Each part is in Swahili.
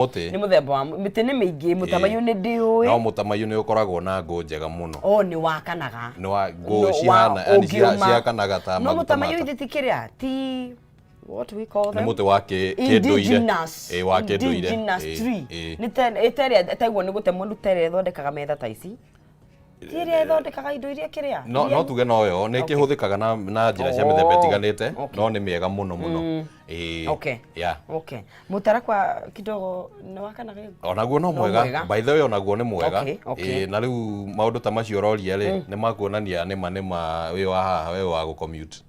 Muti ni muthemba wa miti ni mingi mutamayu ni ndiui no mutamayu ni ukoragwo na ngo njega muno ni wakanaga ni wa ngo cihana yani ciakanaga ta no mutamayu ithitikiria ti what we call them ni muti wa kinduire wa kinduire ni tere taigwo ni gutemwo ndutere thondekaga metha ta ici Tiria thondekaga indo iria kiria no tuge no yo ni kihuthikaga na njira cia mithemba itiganite no ni miega muno okay mutarakwa kidogo ni wakanaga onaguo no mwega by the way onaguo ni mwega na riu maundu ta macio roria ri ni makuonania nima wi wa haha we wa go commute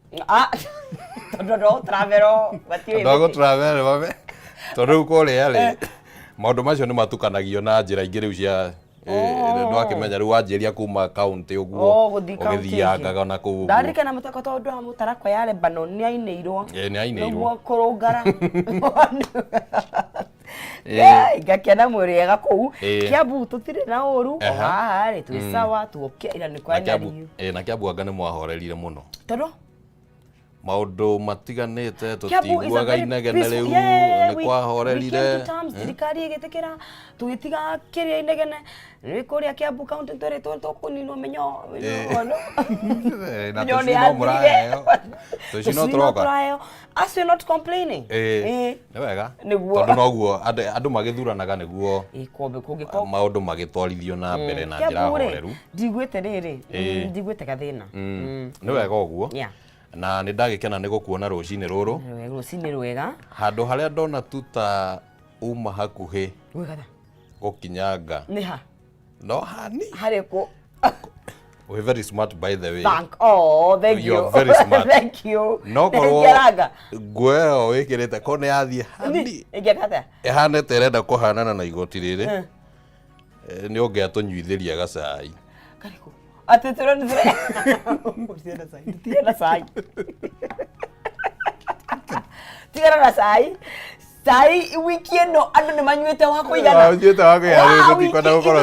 tondu travel mame tondu kuria ri maundu macio ni matukanagio na njira ingi riu cia ndo akimenya riu wanjiria kuma county uguo ugithiangaga na ku ndarikana mutako tondu mutarakwa ya Lebanon ni aineirwo ni aineirwo no kurungara ngakena mwiriega kuu Kiambu tutire na uru hari twi sawa tuokia ira ni kwa nyari na Kiambu anga ni mwahorerire muno tondu maundu matiganite tutiguaga inegene riu ni kwahorerire thirikari igitikira tugitiga kiria inegene ni kuria Kiambu county twere tukunino menyo na tucino murayo tucino troka as not complaining ni wega tondu noguo andu magithuranaga niguo maundu magitwarithio na mbere na njira horeru ndigwete riri ndigwete gathina ni wega uguo na ni ndagikena ni gukuona rucini ruru rucini rwega handu haria ndona tuta uma hakuhi gukinyanga ni ha no hani hariko we very smart by the way thank you are very smart thank you no korwo gweo wikirite kone yathie hani ingekata ehane terenda kuhanana na igoti riri ni ungiatunyuithiria gacai kariko atetero ni zire tiena sai sai wiki eno andu ni manyuite wa kuigana tutikwenda gukorwo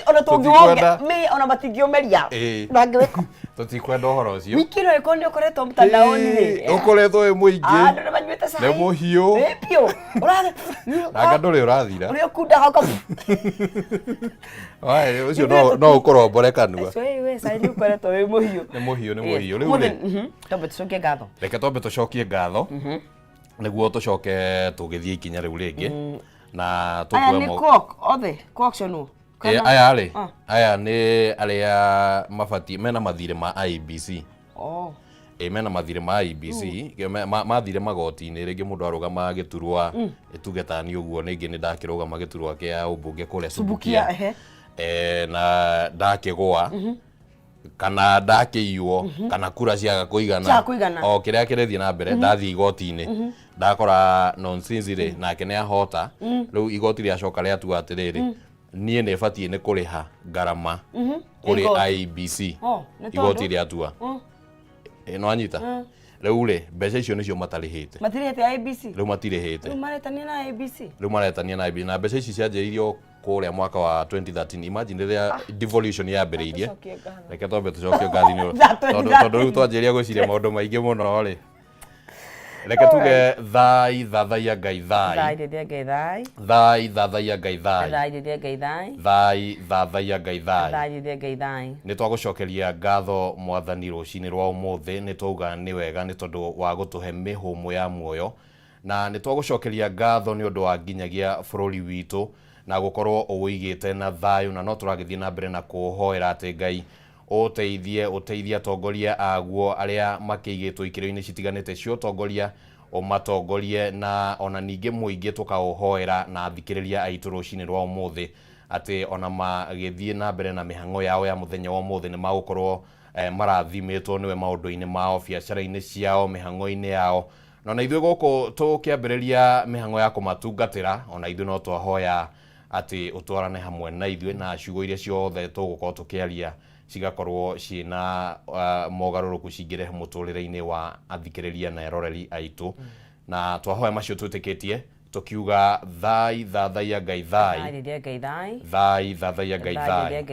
ona tungionga me ona matingiomeria ndangireko tutikwenda uhoro ucio wiki eno ikondi ukoretwo mtandaoni ri ukoretwo wi muingi andu ni manyuite sai ni muhiu pio uraga nanga nduri urathira uri ukunda hako ai ucio no ukorwo mborekanua we sai ni ukoretwo wi muhiu ni muhiu riu ri tombe tucokie ngatho reke tombe tucokie ngatho niguo tucoke tugithie ikinya riu ringi na aya ni aria mabati mena mathire ma IBC mena mathire ma IBC mathire magoti-ini ringi mundu arugama giturwa itugetani uguo ningi ni ndakirugama giturwa kia ubunge kuria Subukia na ndakigwa kana ndakiiwo kana kura ciaga kuigana o kiria kirethie na mbere ndathie igoti-ini ndakora nonsense ri nake ni ahota riu igoti ria coka ria tu atiriri nie ne batie ni kuriha garama kuri IBC igoti ria tua no anyita riu ri mbeca icio nicio matarihite IBC riu matirihite riu maretania na IBC na mbeca ici cianjiririo kuria mwaka wa 2013 imagine ria devolution yambiriirie reke tombe tucokie ngathini tondu riu twanjiria gwiciria maundu maingi muno ri reke tuge thai thathaia ngai thai thathaia ngai thai ni twagucokeria ngatho mwathani rucini rwa umuthi ni twauga ni wega ni tondu wa gutuhe mihumu ya muoyo na ni twagucokeria ngatho ni undu wa nginyagia bururi witu na gukorwo uwigite na thayu na no turagithie na mbere na kuhoera ati ngai uteithie atongoria aguo aria makiigitwo ikiro-ini citiganite cio tongoria umatongorie na ona ningi muingi tukauhoera na thikiriria aitu rucini rwa umuthi ati ona magithie na mbere na mihango yao ya muthenya wa umuthi ni magukorwo marathimitwo niwe maundu-ini mao biacara-ini ciao mihango-ini yao na ithuĩ guku tukiambiriria mihango ya kumatungatira ona ithuĩ no twahoya ati utwarane hamwe na ithuĩ na ciugo iria ciothe tugukorwo tukiaria cigakorwo ciina mogaruruku cingire muturire-ini wa athikiriria na eroreri aitu na twahoya macio twitikitie tukiuga thai thathaia ngai thai thai thathaia ngai thai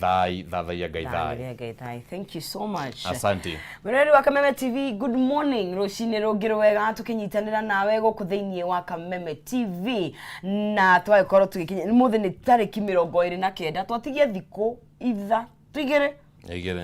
thai thathaia ngai thai. Thank you so much. Asante. Mwirori wa Kameme TV, good morning. Rucine rugiro wega tukinyitanira nawe guku thiini wa Kameme TV na twagikoro tugikinya muthe ni tariki 29 twatigia thiku itha twigire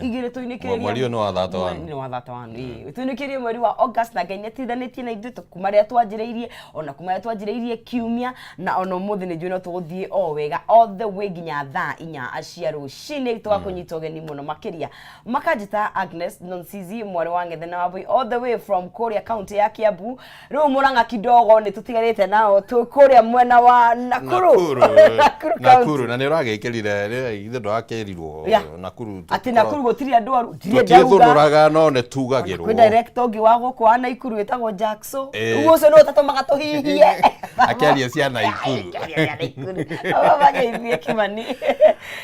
igire tuinikiria mweri no wathata wanu ni wathata wanu tuinikiria mweri wa August na Ngai netithanitie na ithu kumaria twanjireirie ona kumaria twanjireirie kiumia na ona muthe ni njui no tuguthie o wega all the way ginya thaa 4 acia rucine twakunyita ugeni muno makiria makanjita Agnes Nonsizi mwari wa Ngethe na Wabui all the way from Korea county ya Kiambu riu Murang'a kidogo ni tutigarite nao tu Korea mwena wa Nakuru na ni uragikirire ithe ndwakerirwo Nakuru Nakuru gutiri andu aru ndauga no ne tugagirwo ku director ngi wa guku ana Ikuru wetagwo Jackson uguo ucio no tatumaga tuhihie akiaria cia Naikuru baba ithie Kimani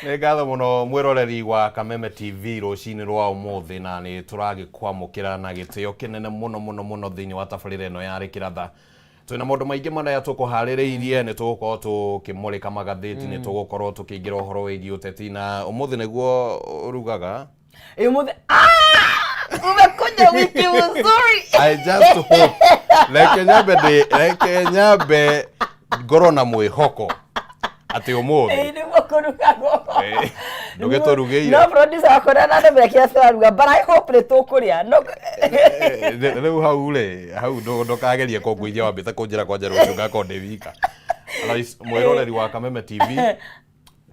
ne ngatho muno mwiroreri wa Kameme TV rucini rwa umuthi na ni turagikwamukira na gitio kinene muno thiini wa tabarira eno ya rikiratha twina maundu maingi mana tukuhaririirie ni tugukorwo tukimurika magatheti ni tugukorwo tukiingira uhoro wigi uteti na umuthi niguo urugaga umuthi umekuja wiki nzuri I just hope like nyambe ngoro na mwihoko ati umuthi ni mukurugago ndugeturugeire no producer akora na ndemera kia saruga but I hope ni tukuria no rĩu hau ndokagerie kongũithia wambĩte kũnjĩra kwanja rũciũ ngakonde wika mwĩroreri wa Kameme TV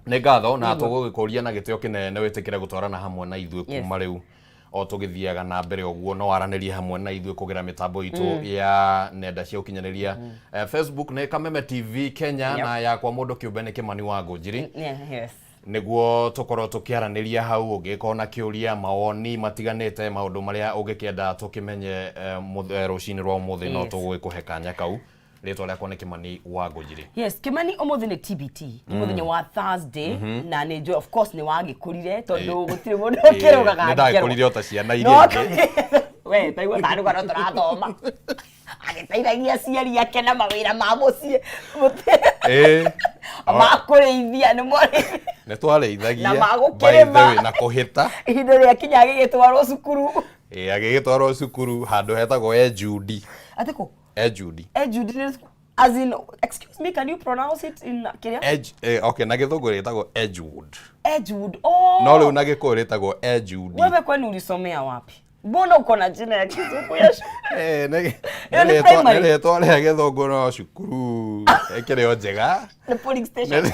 nĩ ngatho na tũgũgĩkũria na gĩtĩo kĩnene wĩtĩkĩre gũtwarana hamwe na ithuĩ kuma rĩu o tũgĩthiaga na mbere ũguo no waranĩrie hamwe na ithuĩ kũgerera mĩtambo itũ ya nenda cia ũkinyanĩria Facebook nĩ Kameme TV Kenya na yakwa mũndũ kĩũmbe nĩ Kimani wa Ngũnjiri niguo tukorwo tukiaraniria hau ugikona kiuria mawoni matiganite maundu maria ungikienda tukimenye rucini rwa umuthi no tugwikuhe kanya kau ritwa riakwa ni Kimani wa Ngũnjiri. Yes, Kimani umuthi ni TBT muthenya wa Thursday na ni of course ni wagikurire tondu gutire mundu ukirugaga ndagikurire ota ciana iria we taigua tanu kana turathoma agitaithagia ciari yake na mawira ma mucie makureithia ni mwari ne twareithagia na kuhita ihinda ria kinya agigitwarwo cukuru agigitwarwo cukuru handu hetagwo Ejudi atiko Ejudi as in excuse me can you pronounce it in Kenya okay na githungu ritagwo Edgewood no riu na gikuyu ritagwo Ejudi wewe kwani ulisomea wapi mbona uko na jina ya Kizungu ya nile tole githungu no cukuru ekireo njega the polling station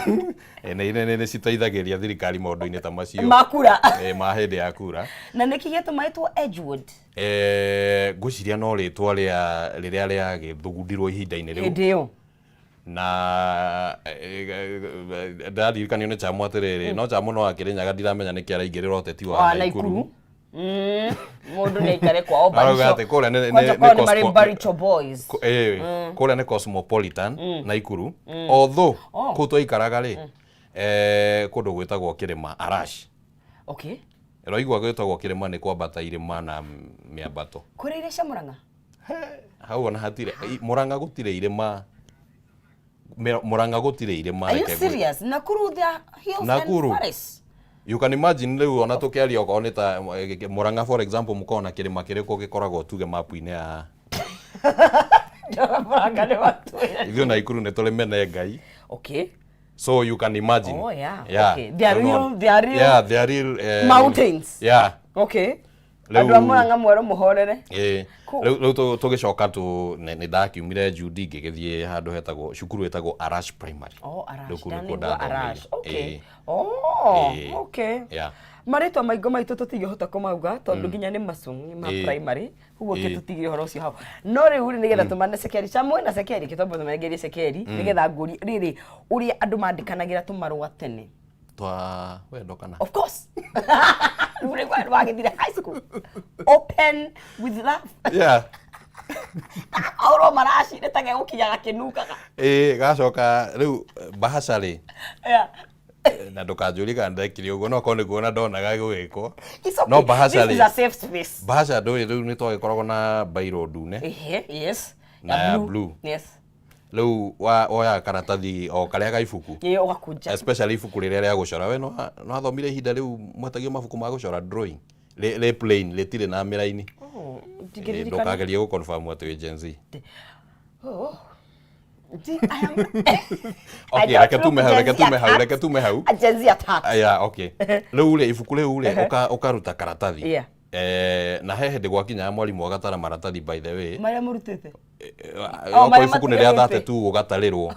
ne citeithagiria thirikari maundu-ini ta macio makura ma hindi ya kura na niki gitumaitwo Edgewood ngwiciria no ritwa riria ria githugundirwo ihinda-ini riu ndio na ndirikaniyo ni chamu atiriri no chamu no akirinyaga ndiramenya niki araingirira uteti wa Naikuru mundu ni ikare kwa Obarisho kule ne Baricho boys kule ne Cosmopolitan Naikuru although kuto ikaraga ri kundu gwitagwo Kirima Arash okay roigwa gwitagwo Kirima ni kwambata irima na miambato kuri ile cia Murang'a hau ona hatire Murang'a gutire irima Murang'a gutire irima are you serious Nakuru the hills and forests you can imagine leo ona tukiaria okorwo ta Murang'a for example mukona kirima kiriko gikoragwo tuge mapu-ini ya Murang'a ni watu ithio Naikuru ne tole mene Ngai okay so you can imagine okay they are real mountains okay andu Murang'a mwero muhorere leo tugicoka tu ni ndakiumire Judi ngigithie handu hetagwo cukuru hetagwo Arash Primary Arash okay maritwa maigo maitu tutigihota kumauga tondu nginya ni macungi ma primary hugo tutigire horo cio hau no riu ni getha tumane secondary chamwe na secondary kitombo tumegerie secondary ni getha nguri riri uria andu mandikanagira tumarua tene twa wendo kana of course uri kwa wagithire high school open with love auro marashi netage gukinyaga kinukaga gacoka riu bahasha ri na ndukanjuri kana ndekire uguo no kone kuona ndonaga gugikwo no bahasha ri bahasha ndo riu ni twagikoragwo na bairo ndune yes na blue yes Leu oya karatathi o karia ga ibuku ugakunja especially ibuku riria ria gucora we no athomire ihinda riu mwetagio mabuku ma gucora drawing le plain le tire na miraini ndukagerie gu confirm ati we Gen Z okay reke tume hau Gen Z attack yeah okay leu le ibuku leu le ukaruta karatathi na hehe de gwakinya mwalimu agatara maratathi by the way maria murutete kwa ibuku ni ria thate tu ugatarirwo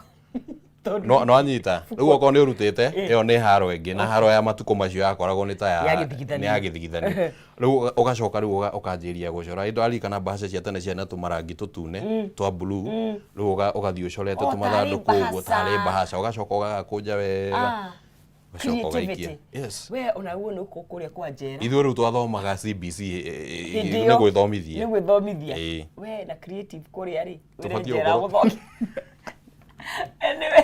no anyita riu oko ni urutite iyo ni haro engi na haro ya matuko macio yakoragwo ni ta ya githigithani riu ugacoka riu ukanjiria gucora indo alikana bahasha cia tene cia na tumarangi tutune twa blue riu ugathii ucorete tumathanduku uguo tari bahasha ugacoka ugakunja wega creativity yes we onaguo ni kukuria kwa njera ithuĩ rĩu twathomaga CBC nĩ gwĩthomithia we na creative kuria ri we njera gũthoma anyway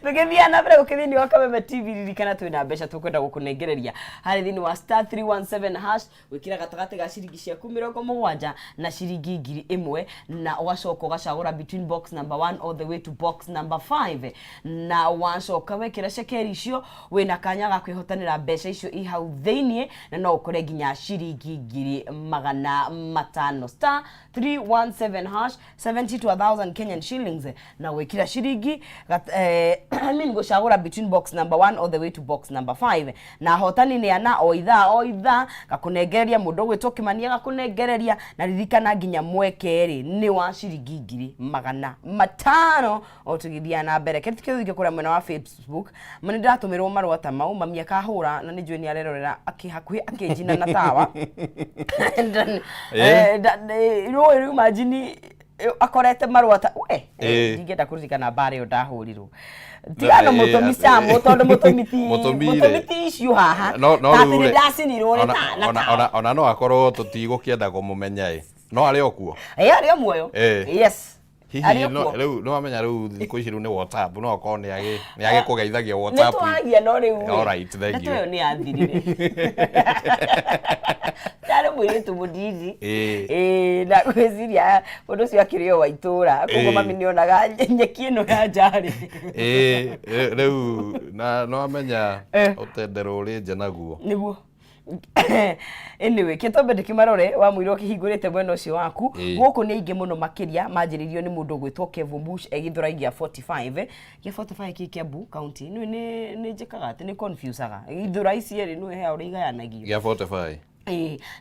tugithia na mbere gukithini wa Kameme TV ririkana twina mbeca tukwenda gukunengereria hari thini wa *317# wikira gatagati ga ciringi ciaku 70 na ciringi 1000 na ugacoka ugacagura between box number 1 all the way to box number 5 na wacoka wekira cekeri icio wina kanya ga kwihotanira mbeca icio i hau thini na no ukore ginya ciringi 500 *317# 70 to 1000 Kenyan shillings na wekira ciringi gucagura between box number 1 all the way to box number 5 na hotani ni ana o itha gakunengereria mundu gwitwo Kimania gakunengereria na ririkana nginya mwekeri ni wa ciringi 500 o tugithia na mbere ketikithike kuria mwena wa Facebook mani ndatumirwo marwa ta mau mamia kahura na ni njui ni arerorera akihakuhi akinjina na tawa no imagine akorete marwata we ngigenda kuririkana bare yo ndahurirwo tigano mutomisa tondu mutomiti icio haha tatiri ndacinirwo ni ta ona no akorwo tutigukienda kumumenya no ari okuo ari o muoyo yes hihi no amenya riu thikũ ici riu ni WhatsApp no akorwo ni age kugeithagia WhatsApp ni twagia no riu all right thank you ndio ni athirire tare mwire tumudidi na kwesiria undu cio akirio wa itura kuko mami nionaga nyeki ino ya njari riu na no amenya utendero ri njenaguo niguo anyway kitombe ndikimarore wa mwiro kihingurite mwena ucio waku guku ni ingi muno makiria manjiririo ni mundu gwitwo Kevin Bush egithuragia 45 ya 45 kikiambu county ni njikaga ati ni confusaga ithura ici eri ni he uri igayanagio ya 45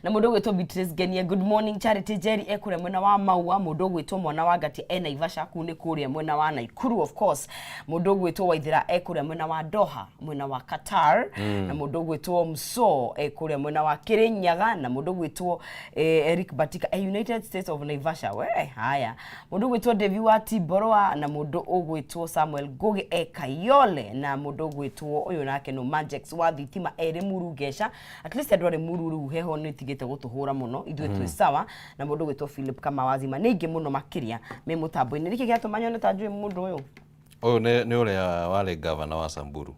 na mundu gwitwo Beatrice Genia good morning Charity Jerry ekure mwena wa Maua mundu gwitwo mwana wa Gati Naivasha ku ni kuria mwena wa Naikuru of course mundu gwitwo Waithira ekure mwena wa Doha mwena wa Qatar na mundu gwitwo Mso ekure mwena wa Kirinyaga na mundu gwitwo Eric Batika United States of Naivasha we haya mundu gwitwo Devi wa Tiboroa na mundu gwitwo Samuel Goge Kayole na mundu gwitwo uyu nake no Majex wa Thitima eri Murugesha at least adware Mururu heho ni tigete gutuhura muno ithuĩ twĩ sawa na mundu gwitwo Philip Kamawazima ni ingi muno makiria me mutambo-ini niki giatumanyone ta njui mundu uyu ni uria wale governor wa Samburu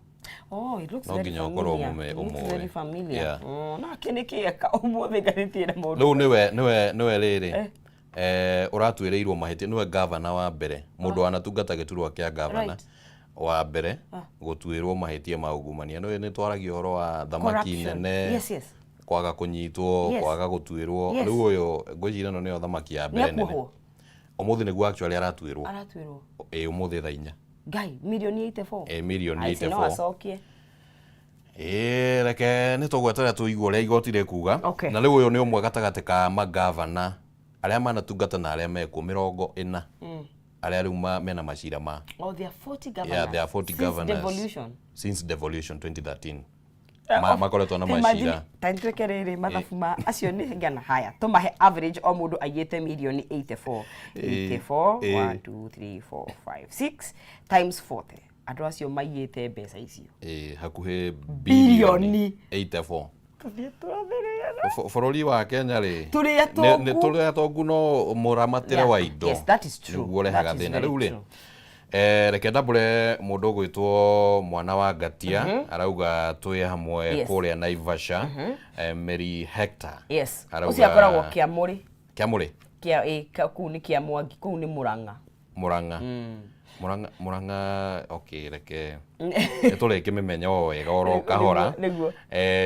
it looks very familiar na kinikieka umuthi ngarithire mundu niwe riri uratuireirwo mahiti niwe governor wa mbere mundu anatungata giturwa kia governor wa mbere gutuirwo mahitie maugumania ni twaragia horo wa thamaki nene kwaga kunyitwo kwaga gutuirwo riu uyu ngwicira no ni thamaki ya mbere nene umuthi niguo actually aratuirwo umuthi thaa 4 ngai milioni 84 milioni 84 no acokie reke ni tugweterera tuigwe uria igoti rikuga na riu uyu ni umwe gatagati ka magavana aria manatungata na aria mekuo 40 aria riu mena macira ma there are 40 governors there are 40 governors since devolution 2013 makoretwo na macira tanitwekerere mathafuma acio ni ngana haya tumahe average o mundu aiyete milioni 84 1 2 3 4 5 6 times 40 andu acio maiyete mbeca icio hakuhe bilioni 84 Foroli wa Kenya ri tuli atongu no muramatire wa indo yes that is true niguo rehaga thina riu ri reke ndabure mundu gwitwo mwana wa Gatia arauga twi hamwe kuria Naivasha Mary Hector yes ucio akoragwo Kiamuri kia ku ni Murang'a Muranga okay reke etoleke memenyo wega oro kahora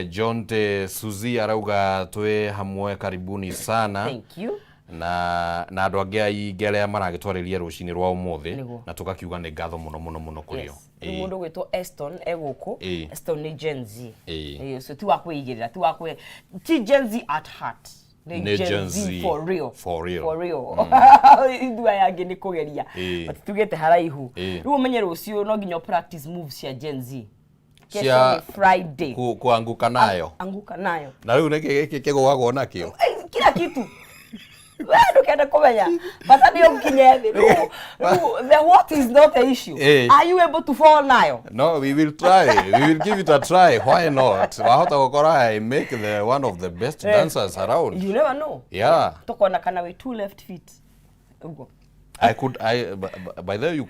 John te Suzy arauga twe hamwe karibuni sana. Thank you. Na andu angi ingeria maragitwariria rucini rwa umuthi na tukakiuga ni ngatho muno kurio mundu gwitwo Eston eguku Eston ni Gen Z so tu wakwigirira tu wakwe ti Gen Z at heart ni Gen Z for real indua yangi ni kugeria but tugete haraihu riu menye rucio no nginya practice moves cia Gen Z cia Friday kuanguka nayo na riu niki kigwagwo nakio kila kitu Where can I come but I don't the what is not the issue. Are you able to fall now? No, we will try. We will give it a try. Why not? Wahota Kokora make the one of the best dancers around. You never know. Yeah. Tokona kana with 2 left feet. By then you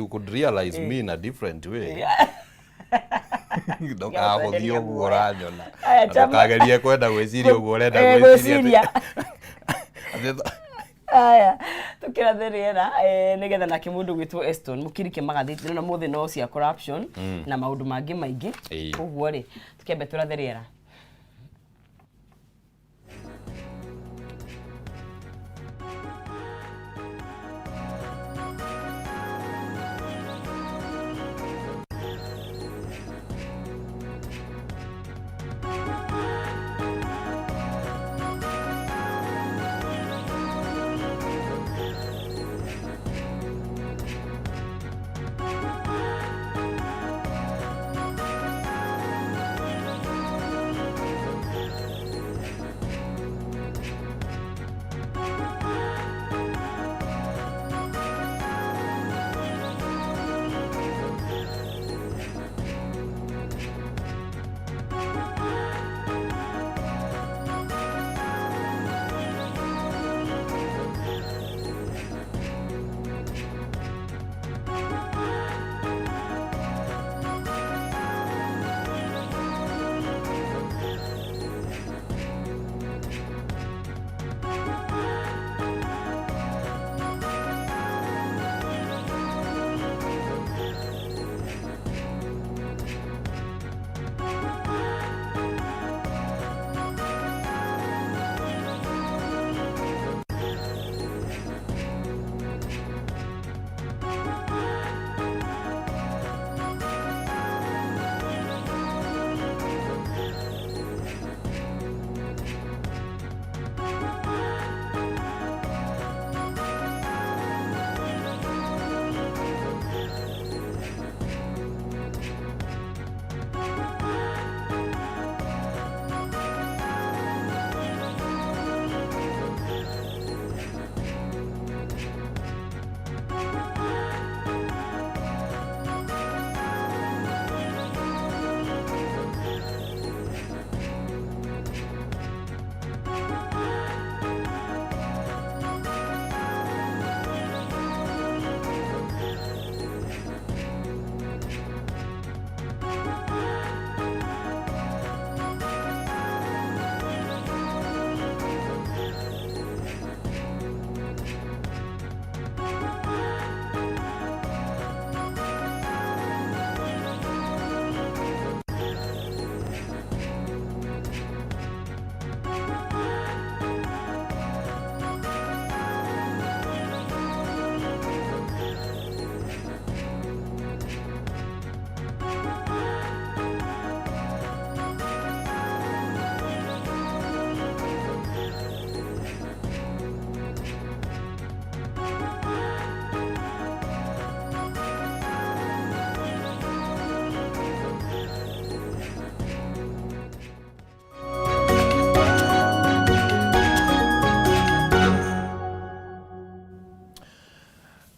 could realize me in a different way. Yeah. Ndoka hothio guoranyo na ndokagerie kwenda gwiciria uguo renda gwiciria aya tukira theriera nigetha na kimundu gwitwo Eston mukirike magathiti na muthe no cia corruption na maundu mangi maingi uguo ri tukembe turatheriera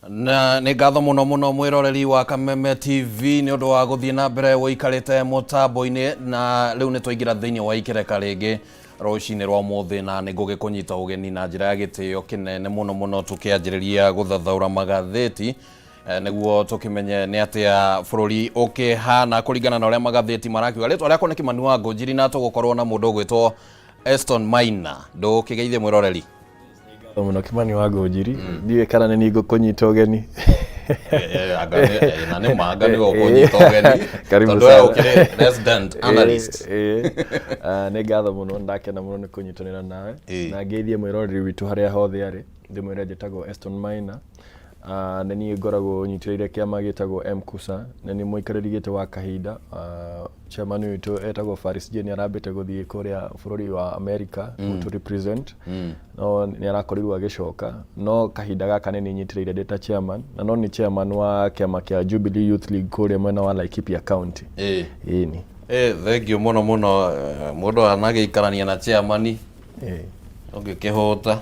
Na nĩ ngatho mũno mwĩroreri wa Kameme TV nĩ ũndũ wa gũthiĩ na mbere ũikarĩte mũtambo-inĩ na rĩu nĩ twaingĩra thĩinĩ wa ikereka rĩngĩ rũcinĩ rwa ũmũthĩ na nĩ ngũgĩkũnyita ũgeni na njĩra ya gĩtĩo kĩnene mũno tũkĩanjĩrĩria gũthathaũra magathĩti nĩguo tũkĩmenye nĩ atĩa bũrũri ũkĩhana kũringana na ũrĩa magathĩti marakiuga. Rĩtwa rĩakwa nĩ Kimani wa Ngũnjiri na tũgũkorwo na mũndũ ũgwĩtwo Eston Maina. Ndũkĩgeithie mwĩroreri. Muno Kimani wa Ngonjiri ndiwe kana nĩ ningo kũnyita ũgeni na nĩ manga nĩ gũkũnyita ũgeni tondũ we ũkĩrĩ resident analyst nĩ ngatho mũno ndakena mũno nĩ kũnyitanĩra nawe na ngeithie mwĩroreri witũ harĩa hothe arĩ ndĩmwĩre njĩtagwo Eston Maina nĩ niĩ ngoragwo nyitĩrĩire kĩama gĩtagwo MKUSA na nĩ mũikarĩri gĩtĩ wa kahinda chairman witũ etagwo Faris J nĩ arambĩte gũthiĩ kũrĩa bũrũri wa America to represent no nĩ arakorirwo agĩcoka no kahinda gaka nĩ nyitĩrĩire ndĩ ta chairman na no nĩ chairman wa kĩama kĩa Jubilee Youth League kũrĩa mwena wa Laikipia County ĩni thengiũ mũno mũno mũndũ anagĩikarania na chairman ũngĩkĩhũta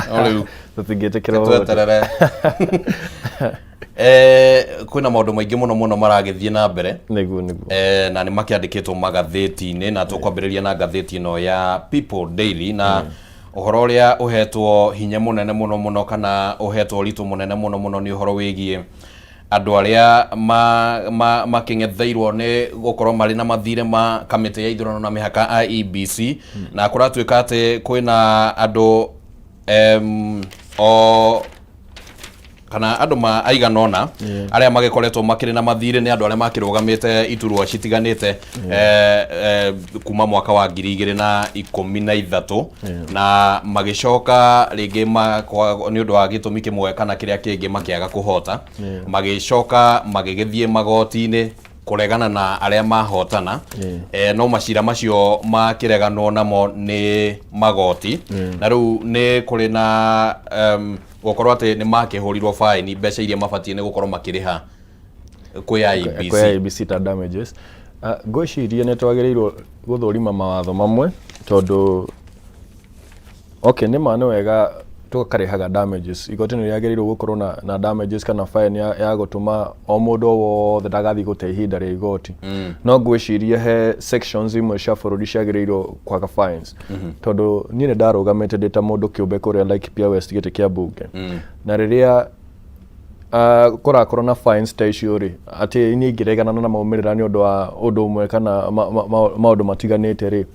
no rĩu tũtingĩtĩkĩra tweterere kwĩna maũndũ maingĩ mũno mũno maragĩthiĩ na mbere nĩguo na nĩ makĩandĩkĩtwo magathĩti-inĩ na tũkwambĩrĩria na ngathĩti ĩno ya People Daily na ũhoro ũrĩa ũhetwo hinya mũnene mũno mũno kana ũhetwo ũritũ mũnene mũno mũno nĩ ũhoro wĩgiĩ andũ arĩa makĩng'etheirwo nĩ gũkorwo marĩ na mathirĩ ma kamĩtĩ ya ithurano na mĩhaka IEBC na kũratuĩka atĩ kwĩna andũ kana andũ aigana ũna arĩa magĩkoretwo makĩrĩ na mathirĩ nĩ andũ arĩa makĩrũgamĩte iturwa citiganĩte kuma mwaka wa 2013 na magĩcoka rĩngĩ nĩ ũndũ wa gĩtũmi kĩmwe kana kĩrĩa kĩngĩ makĩaga kũhota magĩcoka magĩgĩthiĩ magoti-inĩ kũregana na arĩa mahotana no macira macio makĩreganwo namo nĩ magoti na rĩu nĩ kũrĩ na gũkorwo atĩ nĩ makĩhũrirwo fine mbeca iria mabatiĩ nĩ gũkorwo makĩrĩha kwĩ IEBC ta damages ngwĩciria nĩ twagĩrĩirwo gũthũrima mawatho mamwe tondũ nĩ nĩ wega tũkarĩhaga damages igoti nĩ rĩagĩrĩirwo gũkorwo na damages kana fine ya gũtũma o mũndũ wothe ndagathiĩ gũte ihinda rĩa igoti no ngwĩciria he sections imwe cia bũrũri ciagĩrĩirwo kwaga fines tondũ niĩ nĩ ndarũgamĩte ndĩ ta mũndũ kĩũmbe kũrĩa Laikipia West gĩtĩ kĩa mbunge na rĩrĩa kũrakorwo na fines ta icio rĩ atĩ niĩ ingĩregana na maumĩrĩra nĩ ũndũ wa ũndũ ũmwe kana maũndũ matiganĩte rĩ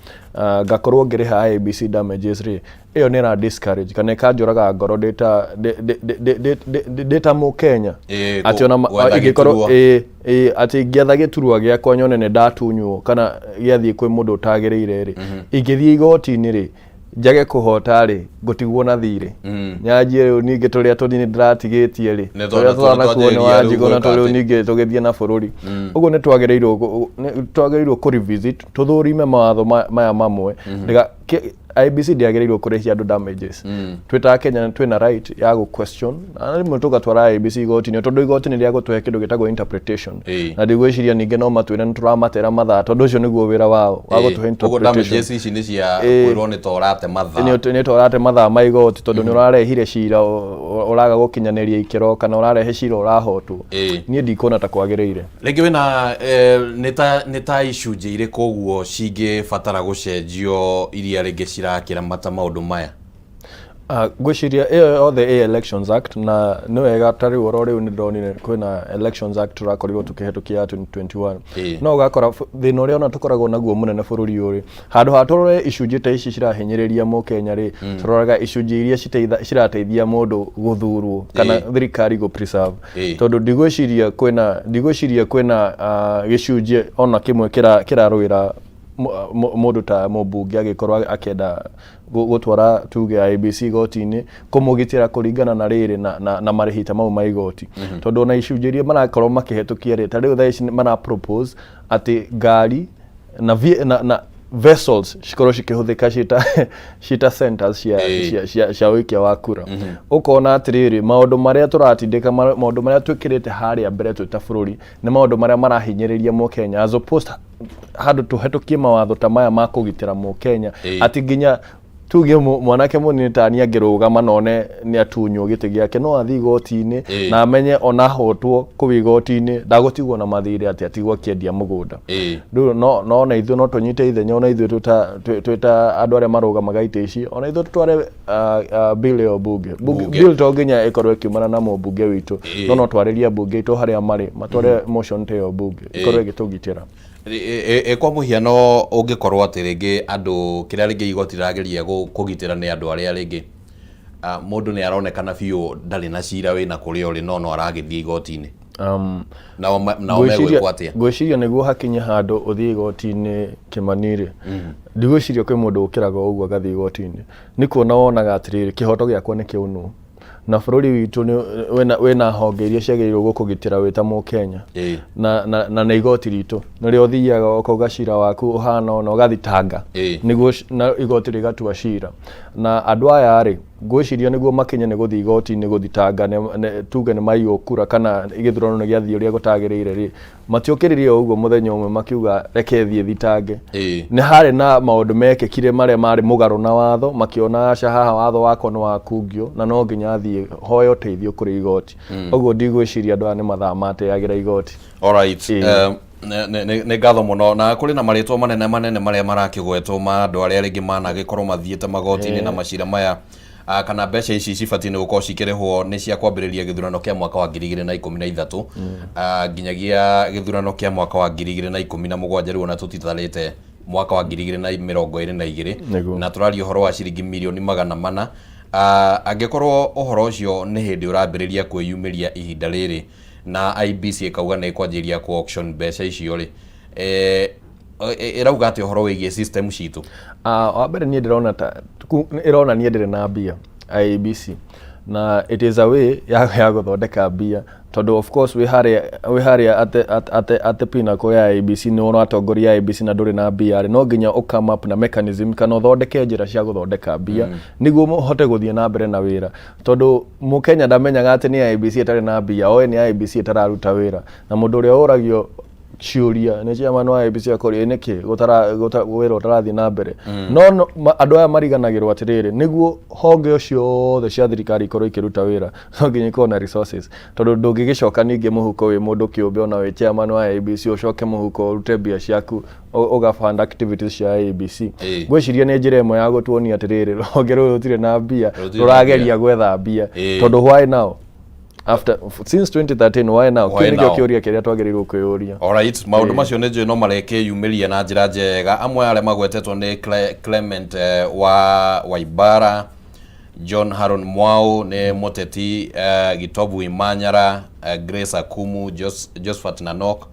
ngakorwo ngĩrĩha IEBC damages rĩ ĩyo nĩ ra discourage kana ĩkanjũraga ngoro ndĩ ta Mũkenya atĩ ona ingĩkorwo atĩ ingĩetha gĩturwa gĩakwa nyone nĩ ndatunywo kana gĩathiĩ kwĩ mũndũ ũtagĩrĩire rĩ ingĩthiĩ igoti-inĩ rĩ njage kũhota rĩ ngũtigwo na thirĩ nyanjie rĩu ningĩ tũrĩa tũnini ndĩratigĩtie rĩ tũrĩa tũranakuo nĩ wanjigũ na tũrĩu ningĩ tũgĩthiĩ na bũrũri ũguo nĩ twagĩrĩirwo kũ-revisit tũthũrime mawatho maya mamwe IEBC ndĩagĩrĩirwo kũrĩhia andũ damages twĩta Kenya twĩna right ya gũ-question na rĩmwe tũgatwara IEBC igoti-inĩ tondũ igoti nĩ rĩagũtũhe kĩndũ gĩtagwo interpretation na ndigwĩciria ningĩ no matwĩre nĩ tũramatera mathaa tondũ ũcio nĩguo wĩra wao wa gũtũhe interpretation damages ici nĩ cia kwĩrwo nĩ ta ũrate mathaa nĩ ta ũrate mathaa ma igoti tondũ nĩ ũrarehire cira ũraga gũkinyanĩria ikĩro kana ũrarehe cira ũrahotwo niĩ ndikuona ta kwagĩrĩire rĩngĩ wĩna nĩ ta icunjĩ irĩkũ ũguo cingĩbatara gũcenjio iria rĩngĩ cirakĩramata maũndũ maya ngwĩciria ĩyo yothe Elections Act na nĩ wega ta rĩu oro rĩu nĩ ndonire kwĩna Elections Act tũrakorirwo tũkĩhetũkia 2021 no ũgakora thĩna ũrĩa ona tũkoragwo naguo mũnene bũrũri ũyũ handũ ha tũrore icunjĩ ta ici cirahinyĩrĩria Mũkenya rĩ tũroraga icunjĩ iria cirateithia mũndũ gũthurwo kana thirikari gũ-preserve tondũ ndigwĩciria kwĩna gĩcunjĩ ona kĩmwe kĩrarũĩra mũndũ ta mũmbunge agĩkorwo akĩenda gũtwara tuge IEBC igoti-inĩ kũmũgitĩra kũringana na rĩrĩ na marĩhi ta mau ma igoti tondũ ona icunjĩ iria marakorwo makĩhetũkia rĩ ta rĩu thaa ici mara propose atĩ ngari na vessels cikorwo cikĩhũthĩka ciita centers cia ũikia wa kura ũkona atĩrĩrĩ maũndũ marĩa tũratindĩka maũndũ marĩa twĩkĩrĩte harĩa mbere twĩ ta bũrũri nĩ maũndũ marĩa marahinyĩrĩria Mũkenya as opposed handũ tũhetũkie mawatho ta maya ma kũgitĩra Mũkenya atĩ nginya tuge mwanake mũnini ta niĩ angĩrũgama none nĩ atunywo gĩtĩ gĩake no athiĩ igoti-inĩ na amenye ona hotwo kũu igoti-inĩ ndagũtigwo na mathirĩ atĩ atigwo akĩendia mũgũnda rĩu no na ithuĩ no tũnyite ithenya ona ithuĩ twĩ ta andũ arĩa marũgamaga itĩ ici ona ithuĩ tũtware bill ĩyo bunge bill to nginya ĩkorwo ĩkiumana na mũmbunge witũ no twarĩrie mbunge itũ harĩa marĩ matware motion ta ĩyo bunge ĩkorwo ĩgĩtũgitĩra kwa mũhiano ũngĩkorwo atĩ rĩngĩ andũ kĩrĩa rĩngĩ igoti rĩrageria kũgitĩra nĩ andũ arĩa rĩngĩ mundu ni aronekana biu ndari na cira wina kuria uri no aragithie igoti-ini nao megwikwo atia gwiciria niguo hakinya handu uthie igoti-ini Kimanire ndigwiciria kwi mundu ukiraga uguo agathie igoti-ini ni kuona wonaga atiriri kihoto giakwa ni kiunu na bururi witu ni wena honge iria ciagĩrĩirwo gũkũgitĩra wĩ ta Mũkenya na igoti ritu nĩrĩo ũthiaga ũkauga cira waku ũhana ona ũgathitanga nĩguo igoti rĩgatua cira na andũ aya rĩ ngwĩciria nĩguo makinye nĩ gũthiĩ igoti-inĩ gũthitanga tuge nĩ maiywo kura kana gĩthurano nĩ gĩathiĩ ũrĩa gũtagĩrĩire rĩ matiũkĩrĩrie ũguo mũthenya ũmwe makiuga reke thiĩ thitange nĩ harĩ na maũndũ mekĩkire marĩa marĩ mũgarũ na watho makiona aca haha watho wako nĩ wakungio na no nginya athiĩ hoyo ũteithio kũrĩ igoti ũguo ndigwĩciria andũ aya nĩ mathaa mateagĩra igoti. Alright, nĩ ngatho mũno na kũrĩ na marĩtwa manene marĩa marakĩgwetwo ma andũ arĩa rĩngĩ managĩkorwo mathiĩte magoti-inĩ na macira maya kana mbeca ici cibatie nĩ gũkorwo cikĩrĩhwo nĩ cia kwambĩrĩria gĩthurano kĩa mwaka wa 2013 nginyagia gĩthurano kĩa mwaka wa 2017 rĩu ona tũtitarĩte mwaka wa 2022 na tũraria ũhoro wa ciringi mirioni 400 angĩkorwo ũhoro ũcio nĩ hĩndĩ ũrambĩrĩria kwĩyumĩria ihinda rĩrĩ na IBC ikauga nĩ kwanjĩria ku auction mbeca icio rĩ irauga atĩ ũhoro wĩgiĩ system citũ wa mbere niĩ ndĩrona ta ĩrona niĩ ndĩrĩ na mbia IBC na it is a way ya gũthondeka mbia tondu of course we haria at the pinnacle ya IBC nĩ ona atongoria IBC na ndũrĩ na mbia no nginya come up na mechanism kana ũthondeke njĩra cia gũthondeka mbia nĩguo mũhote gũthiĩ na mbere na wĩra tondu Mũkenya ndamenyaga atĩ nĩ IBC ĩtarĩ na mbia oĩ nĩ IBC ĩtararuta wĩra na mũndũ ũrĩa ũragio ciuria nĩ chairman wa IBC akori niki wĩra ũtarathiĩ na mbere no andũ aya mariganagĩrwo atirĩrĩ nĩguo honge ũcio othe cia thirikari ikorwo ikĩruta wĩra no nginya ikorwo na resources tondu ndũngĩgĩcoka ningĩ mũhuko wĩ mũndũ kĩũmbe ona wĩ chairman wa IBC ũcoke mũhuko ũrute mbia ciaku ũgafund activities cia IBC ngwĩciria nĩ njĩra ĩmwe ya gũtuonia atirĩrĩ rũhonge rũrũ rũtirĩ na mbia rũrageria gwetha mbia tondu why now since 2013 why now kĩrĩa kĩũria kĩrĩa twagĩrĩirwo kwĩyũria. Alright, maũndũ macio nĩ njũĩ no marekeyumĩria na njĩra njega amwe arĩa magwetetwo nĩ Clement Waibara, John Haron Mwau nĩ Muteti, Gitobu Imanyara, Grace Akumu, Josephat Nanok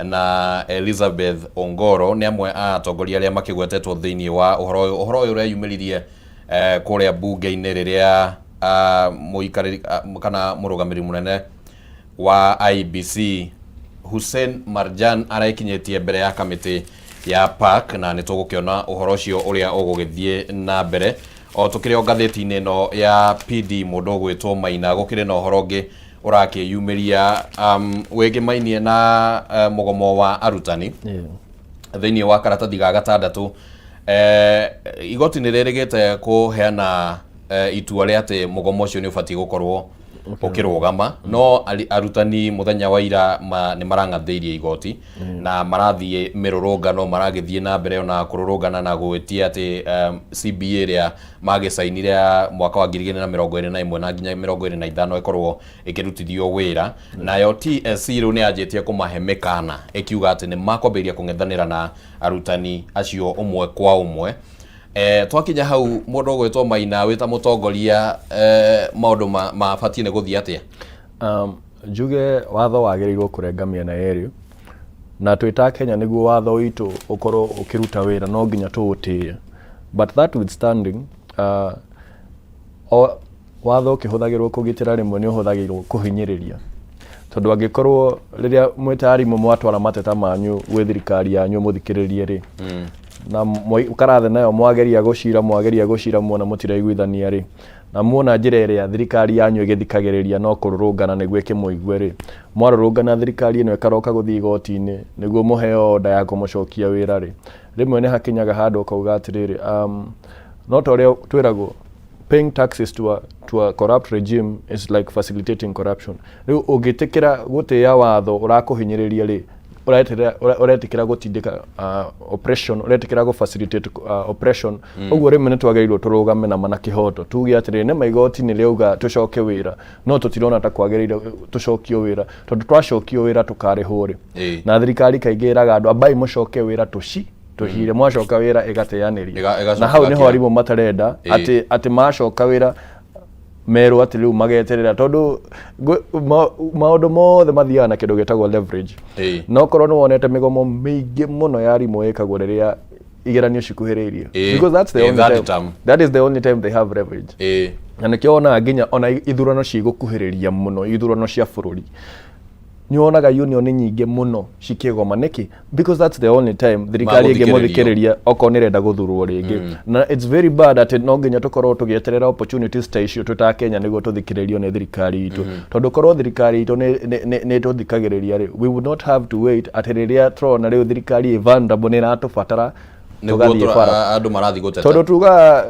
na Elizabeth Ongoro nĩ amwe a atongoria arĩa makĩgwetetwo thĩinĩ wa ũhoro ũyũ ũreyumĩririe kũrĩa bunge-inĩ rĩrĩa muikariri kana murugamiri munene wa IBC Hussein Marjan araikinyetie mbere ya kamiti ya PAC na nĩtũgũkĩona ũhoro ũcio ũrĩa ũgũgĩthiĩ na mbere o tũkĩrĩ ngathĩti-inĩ ĩno ya PD mũndũ gwĩtwo Maina gũkĩrĩ na ũhoro ũngĩ ũrakĩyumĩria wĩgĩmainie na mũgomo wa arutani thĩinĩ wa karatathi ga gatandatũ igoti nĩ rĩrĩgĩte kũheana itua rĩa atĩ mũgomo ũcio nĩ ũbatiĩ gũkorwo ũkĩrũgama no arutani mũthenya wa ira nĩ marangathĩirie igoti na marathiĩ mĩrũrũngano maragĩthiĩ na mbere ona kũrũrũngana na gwĩtia atĩ CBA ĩrĩa magĩcainire mwaka wa 2021 na nginya 2025 ĩkorwo ĩkĩrutithio wĩra nayo TSC rĩu nĩ yanjĩtie kũmahe mĩkana ĩkiuga atĩ nĩ makwambĩrĩria kũng'ethanĩra na arutani acio ũmwe kwa ũmwe. Twakinya hau mũndũ gwĩtwo Maina wĩ ta mũtongoria maũndũ mabatie nĩ gũthiĩ atĩa? Njuge watho wagĩrĩirwo kũrenga mĩena yerĩ na twĩta Kenya nĩguo watho witũ ũkorwo ũkĩruta wĩra no nginya tũũtĩe but that withstanding watho ũkĩhũthagĩrwo kũgitĩra rĩmwe nĩ ũhũthagĩrwo kũhinyĩrĩria tondu angĩkorwo rĩrĩa mwĩtarimũ mwatwara mateta manyu gwĩ thirikari yanyu mũthikĩrĩrie rĩ na ukarathe nayo mwageria gũcira muona mũtiraiguithania rĩ na muona njĩra ĩrĩa thirikari yanyu ĩgĩthikagĩrĩria no kũrũrũngana nĩguo ĩkĩmũigue rĩ mwarũrũngana thirikari ĩno ĩkaroka gũthiĩ igoti-inĩ nĩguo mũheo oda ya kũmũcokia wĩra rĩ rĩmwe nĩ hakinyaga handũ ũkauga atĩrĩrĩ no ta ũrĩa twĩragwo paying taxes to a corrupt regime is like facilitating corruption. Rĩu ũngĩtĩkĩra gũtĩĩa watho ũrakũhinyĩrĩria rĩ ũretikira gũtindĩka oppression ũretikira gũ-facilitate oppression ũguo rĩmwe nĩ twagĩrĩirwo tũrũgame na mana kĩhoto tuge atĩrĩ nĩ maigoti-inĩ rĩauga tũcoke wĩra no tũtirona ta kwagĩrĩire tũcokio wĩra tondũ twacokio wĩra tũkarĩhwo rĩ na thirikari kaingĩ ĩraga andũ ambai mũcoke wĩra tũhire mwacoka wĩra ĩgateanĩria na hau nĩho arimũ matarenda atĩ macoka wĩra meru ati riu mageterera tondu maundu mothe mathiaga na kindu gitagwo leverage no korwo ni wonete migomo mingi muno ya rimu ikagwo riria igeranio cikuhiriirie because that's the only time that is the only time they have leverage na nikio ona nginya ona ithurano cigukuhiriria muno ithurano cia bururi ni wonaga union nyingi muno cikigoma niki because that's the only time thirikari ingimuthikiriria oko nirenda guthurwo ringi na it's very bad at no nginya tukorwo tugieterera opportunities ta icio tuta Kenya niguo tuthikiririo ni thirikari itu tondu korwo thirikari itu ni tuthikagiriria ri we would not have to wait at riria trona riu thirikari vulnerable ni ratubatara tugathie bara andu marathi guteta tondu tuga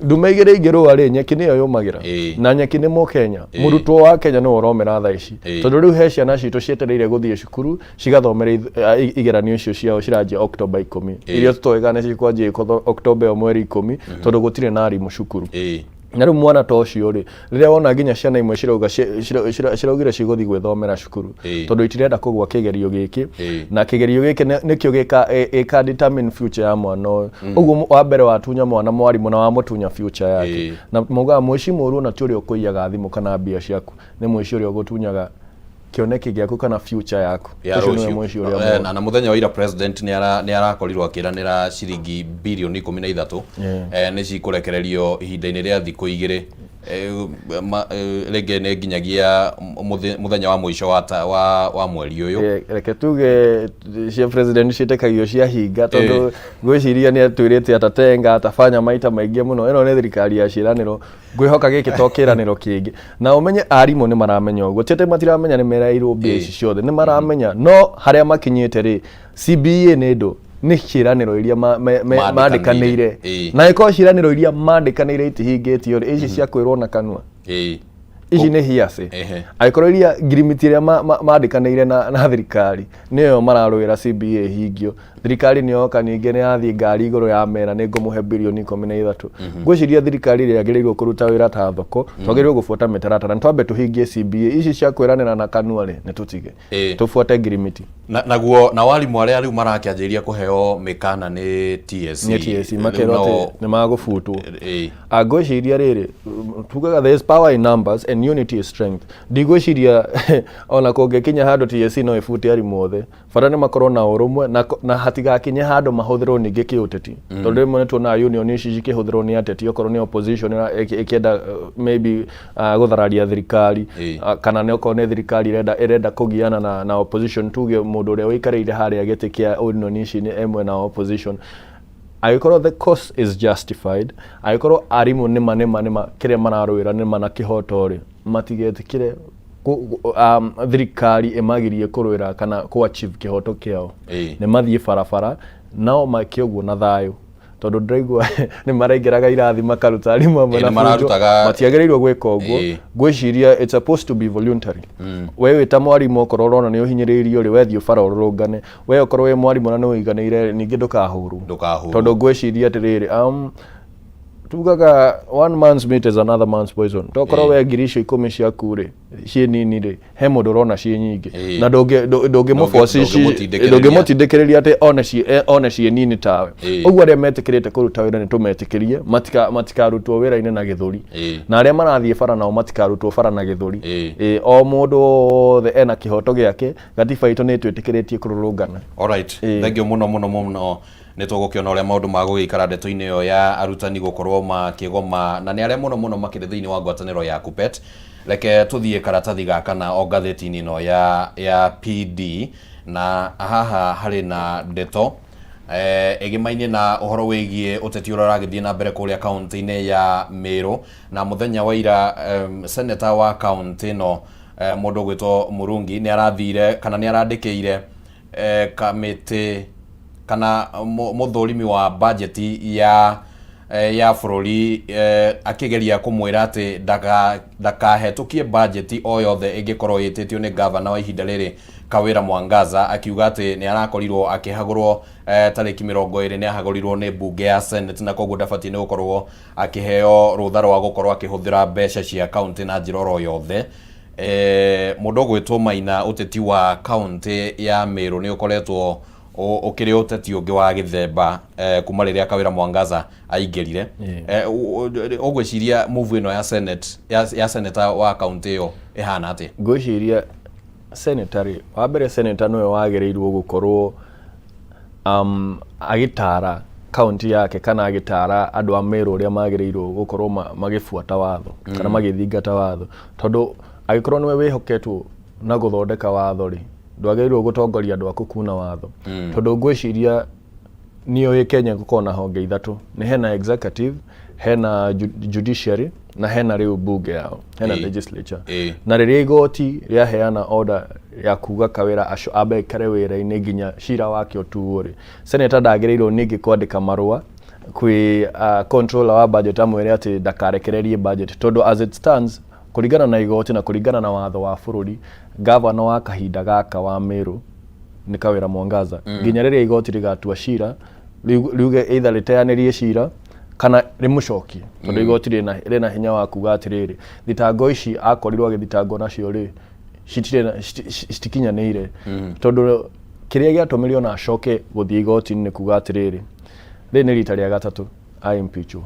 ndumeigire igirwa ri nyeki niyo yumagira na nyeki ni mu Kenya murutwo wa Kenya no uromera tha ici tondu riu he ciana citu cietereire guthie cukuru cigathomera igeranio icio ciao ciranjia October 10 iria tutoegane cikwanjia October mweri 10 tondu gutire na arimu cukuru na riu mwana to cio ri riria wona nginya ciana imwe cirauga ciraugire ciguthi gwithomera cukuru tondu itirenda kugwa kigerio giki na kigerio giki nikio gika determine future ya mwana uguo wa mbere watunya mwana mwarimu na wa mutunya future yake na muga mwici muru na turi ukuiyaga thimu kana mbia ciaku ni mwici uri ugutunyaga kioneki giaku kana future yaku na muthenya wa ira president ni arakorirwo akiranira ciringi bilioni 13 ni cikurekererio ihinda-ini ria thiku igiri rege ne nginyagia muthenya wa mwisho wa mweri uyu reke tuge cia president citekagio cia hinga tondu gwiciria ni atwirite atatenga atafanya maita maingi muno ino ni thirikari ya ciraniro ngwihoka giki tokiraniro kingi na umenye arimu ni maramenya uguo tete matiramenya ni merairwo base ciothe ni maramenya no haria makinyite ri CBA ni ndo ni ciraniro iria mandikanire na iko ciraniro iria mandikanire itihingitio ici cia kwirwo na kanua ici ni hiase aikorwo iria ngirimiti iria mandikanire na thirikari niyo mararwira CBA hingio thirikari niyo kaninge ni yathie ngari iguru ya mera ni ngumuhe bilioni 13 ngwiciria thirikari iri yagirirwo kuruta wira ta thoko twagirirwo gufuata mitaratara ntwambe tuhingie CBA ici cia kwiranira na kanua ri ni tutige tufuate ngirimiti naguo na walimu aria riu marakianjiria kuheo mikana ni TSC makerote ni magufutwo ngwiciria riri tugaga there is power in numbers and unity is strength ndigwiciria ona kungekinya handu TSC no ifute arimu othe fara ni makorwo na urumwe na hatigakinye handu mahuthirwo ningi kiuteti tondu rimwe ni tuona union ici cikihuthirwo ni ateti okorwo ni opposition ikienda maybe guthararia thirikari kana ni okorwo ni thirikari irenda kugiana na opposition tuge mundu uria wikareire haria giti kia union ici ni emwe na opposition aikorwo the cost is justified aikorwo arimu ni manema kiria mararwira ni mana kihoto ri matigetikire thirikari emagirie kurwira kana ku achieve kihoto kiao ni mathie barabara nao makioguo na thayo tondu ndiraigua ni maraingiraga irathi makaruta arimu amwe na matiagiriirwo gwika uguo ngwiciria it's supposed to be voluntary we wita mwarimu okorwo urona ni uhinyiriirio ri wethio bara urungane we okorwo we mwarimu na ni uiganiire ningi ndukahuru tondu ngwiciria atiriri tugaga one man's meat is another man's poison tokorwo we ngirisho 10 ciaku ri cie nini ri he mundu urona cie nyingi na ndungi mutindikiriria ati one cie nini tawe uguo aria metikirite kuruta wira ni tumetikirie matikarutwo wira-ini na githuri na aria marathie bara nao matikarutwo bara na githuri o mundu wothe ena kihoto giake gatiba itu ni twitikiretie kururungana. Alright, thank you muno ni tugukiona uria maundu magugikara ndeto-ini yo ya arutani gukorwo makigoma na ni aria muno makire thiini wa ngwataniro ya KUPPET reke tuthie karatathi gaka na o gatheti-ini no ya PD na haha hari na ndeto egimainie na uhoro wigie uteti uria uragithie na mbere kuria kaunti-ini ya Meru na muthenya wa ira senator wa kaunti no mundu gwitwo Murungi ni arathire kana ni arandikiire kamiti kana muthurimi wa budget ya bururi akigeria kumwira ati ndakahetukie budget o yothe ingikorwo yititio ni governor wa ihinda riri Kawira Mwangaza akiuga ati ni arakorirwo akihagurwo tariki 20 ni ahagurirwo ni bunge ya Senate na koguo ndabati ni gukorwo akiheo rutha rwa gukorwo akihuthira mbeca cia county na njiroro yothe mundu gwitwo Maina uteti wa county ya Meru ni ukoretwo ukiri uteti ungi wa githemba kuma riria Kawira Mwangaza aingirire ugwiciria move ino ya Senate ya senator wa county yo ihana ati? Ngwiciria senator wa mbere senator nowe wagereirwo gukorwo agitara county yake kana agitara andu a Meru uria magereirwo gukorwo magifuata watho kana magithingata watho, tondu agikorwo niwe wihoketwo na guthondeka watho ri ndwageirwo gutongoria andu aku kuna watho, tondu ngwiciria niyo Kenya gukona honge ithatu, ni hena executive, hena judiciary na hena riu bunge yao, hena legislature. Na riria igoti ria heana order ya kuga Kawira ambe kare wira-ini nginya cira wake otuo ri, senator ndagereirwo ningi kwandika marua kwi controller wa budget amwire ati ndakarekererie budget, tondu as it stands kuringana na igoti na kuringana na watho wa bururi, governor wa kahinda gaka wa Meru ni Kawira Mwangaza. Nginya riria igoti rigatua cira riuge either riteanirie cira kana rimucokie, tondu igoti rina hinya wa kuga atiriri thitango ici akorirwo agithitango nacio ri citikinyanire, tondu kiria giatumirio na acoke guthie igoti ni kuga atiriri ri ni rita ria gatatu a impeachwo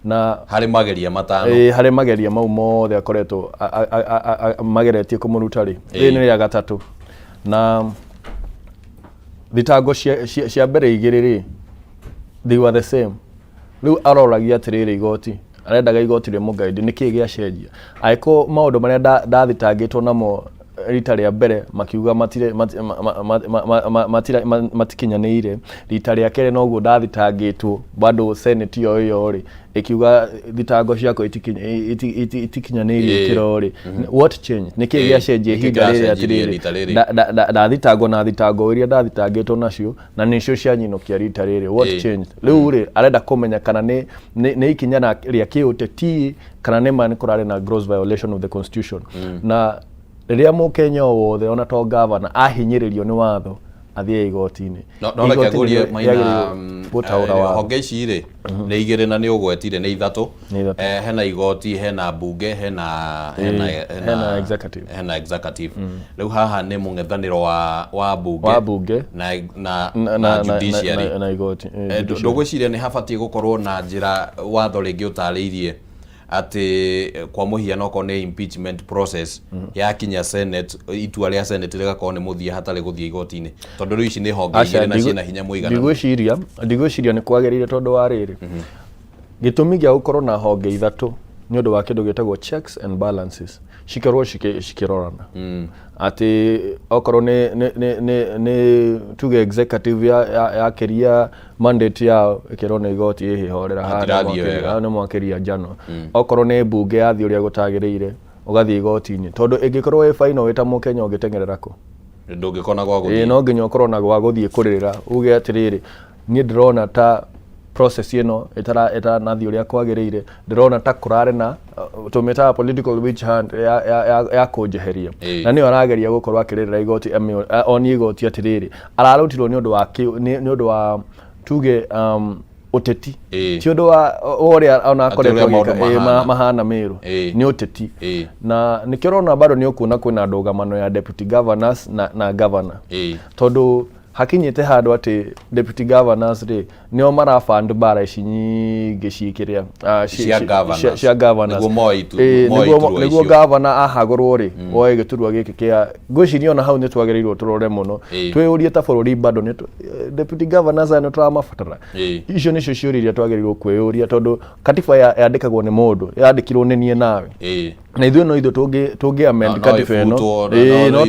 na hari mageria matano hari mageria mau mothe akoretwo mageretie kumuruta ri ni ria gatatu, na thitango cia mbere igiri ri they were the same. Riu aroragia atiriri igoti arendaga igoti ri mugaidi niki gia cenjia aiko maundu maria ndathitangitwo namo rita ria mbere makiuga matikinyanire, rita ria kere noguo ndathitangitwo bado senate yo ri ikiuga thitango ciako itikinyanire kirori. What changed? Niki gia cenjia hinda riri atiriri ndathitangwo na thitango iria ndathitangitwo nacio na nicio cianyinokia rita riri. What changed? Riu ri arenda kumenya kana ni ikinyana ria kiuteti kana ni mani kurari na gross violation of the constitution. Na riria Mukenya wothe ona to governor ahinyiririo ni watho athie igoti-ini no rekagurie maina honge ici ri ni igire na ni ugwetire ni ithatu hena igoti, hena bunge, hena executive. Riu haha ni mung'ethaniro wa bunge na judiciary na igoti. Ndugwiciria ni habatie gukorwo na njira watho ringi utariirie ati kwa muhiano ko ni impeachment process ya kinya Senate, itua ria Senate rigakorwo ni muthia hatari guthia igoti-ini, tondu riu ici ni honge igire na ciina hinya muigana. Ndigwiciria ni kwagerire tondu wa riri gitumi gia gukorwo na honge ithatu ni undu wa kindu gitagwo checks and balances, cikorwo cikirorana ati okorwo ni tuge executive ya keria mandate yao ikirona igoti ihorera hana ni mwakiria njano, okorwo ni bunge yathi uria gutagireire ugathie igoti-ini, tondu ingikorwo we final wita Mukenya ungitengerera ku ndungikona gwa guthie no nginya ukorwo na gwa guthie kuririra uge atiriri ni ndirona ta process ino itara nathi uria kwagireire, ndirona ta kurare na tumeta political witch hunt ya kunjeheria na ni arageria gukorwo akiririra igoti oni igoti atiriri ararutirwo ni undu wa tuge uteti ti undu wa uria ona akoretwo mahana Meru ni uteti na nikirona bado ni ukuna kwina ndugamano ya deputy governors na governor tondu hakinyite handu ati deputy governors ri nio marafund bara ici nyingi cikiria cia governors niguo governor ahagurwo ri oe giturwa giki kia ngwiciria ona hau ni twagereirwo turore muno twiurie ta bururi bado ni deputy governors ano turamabatara icio nicio ciuriria twagereirwo kwiuria tondu katiba yandikagwo ni mundu yandikirwo ni nie nawe na ithuĩ no ithuĩ tungi amend katiba ĩno no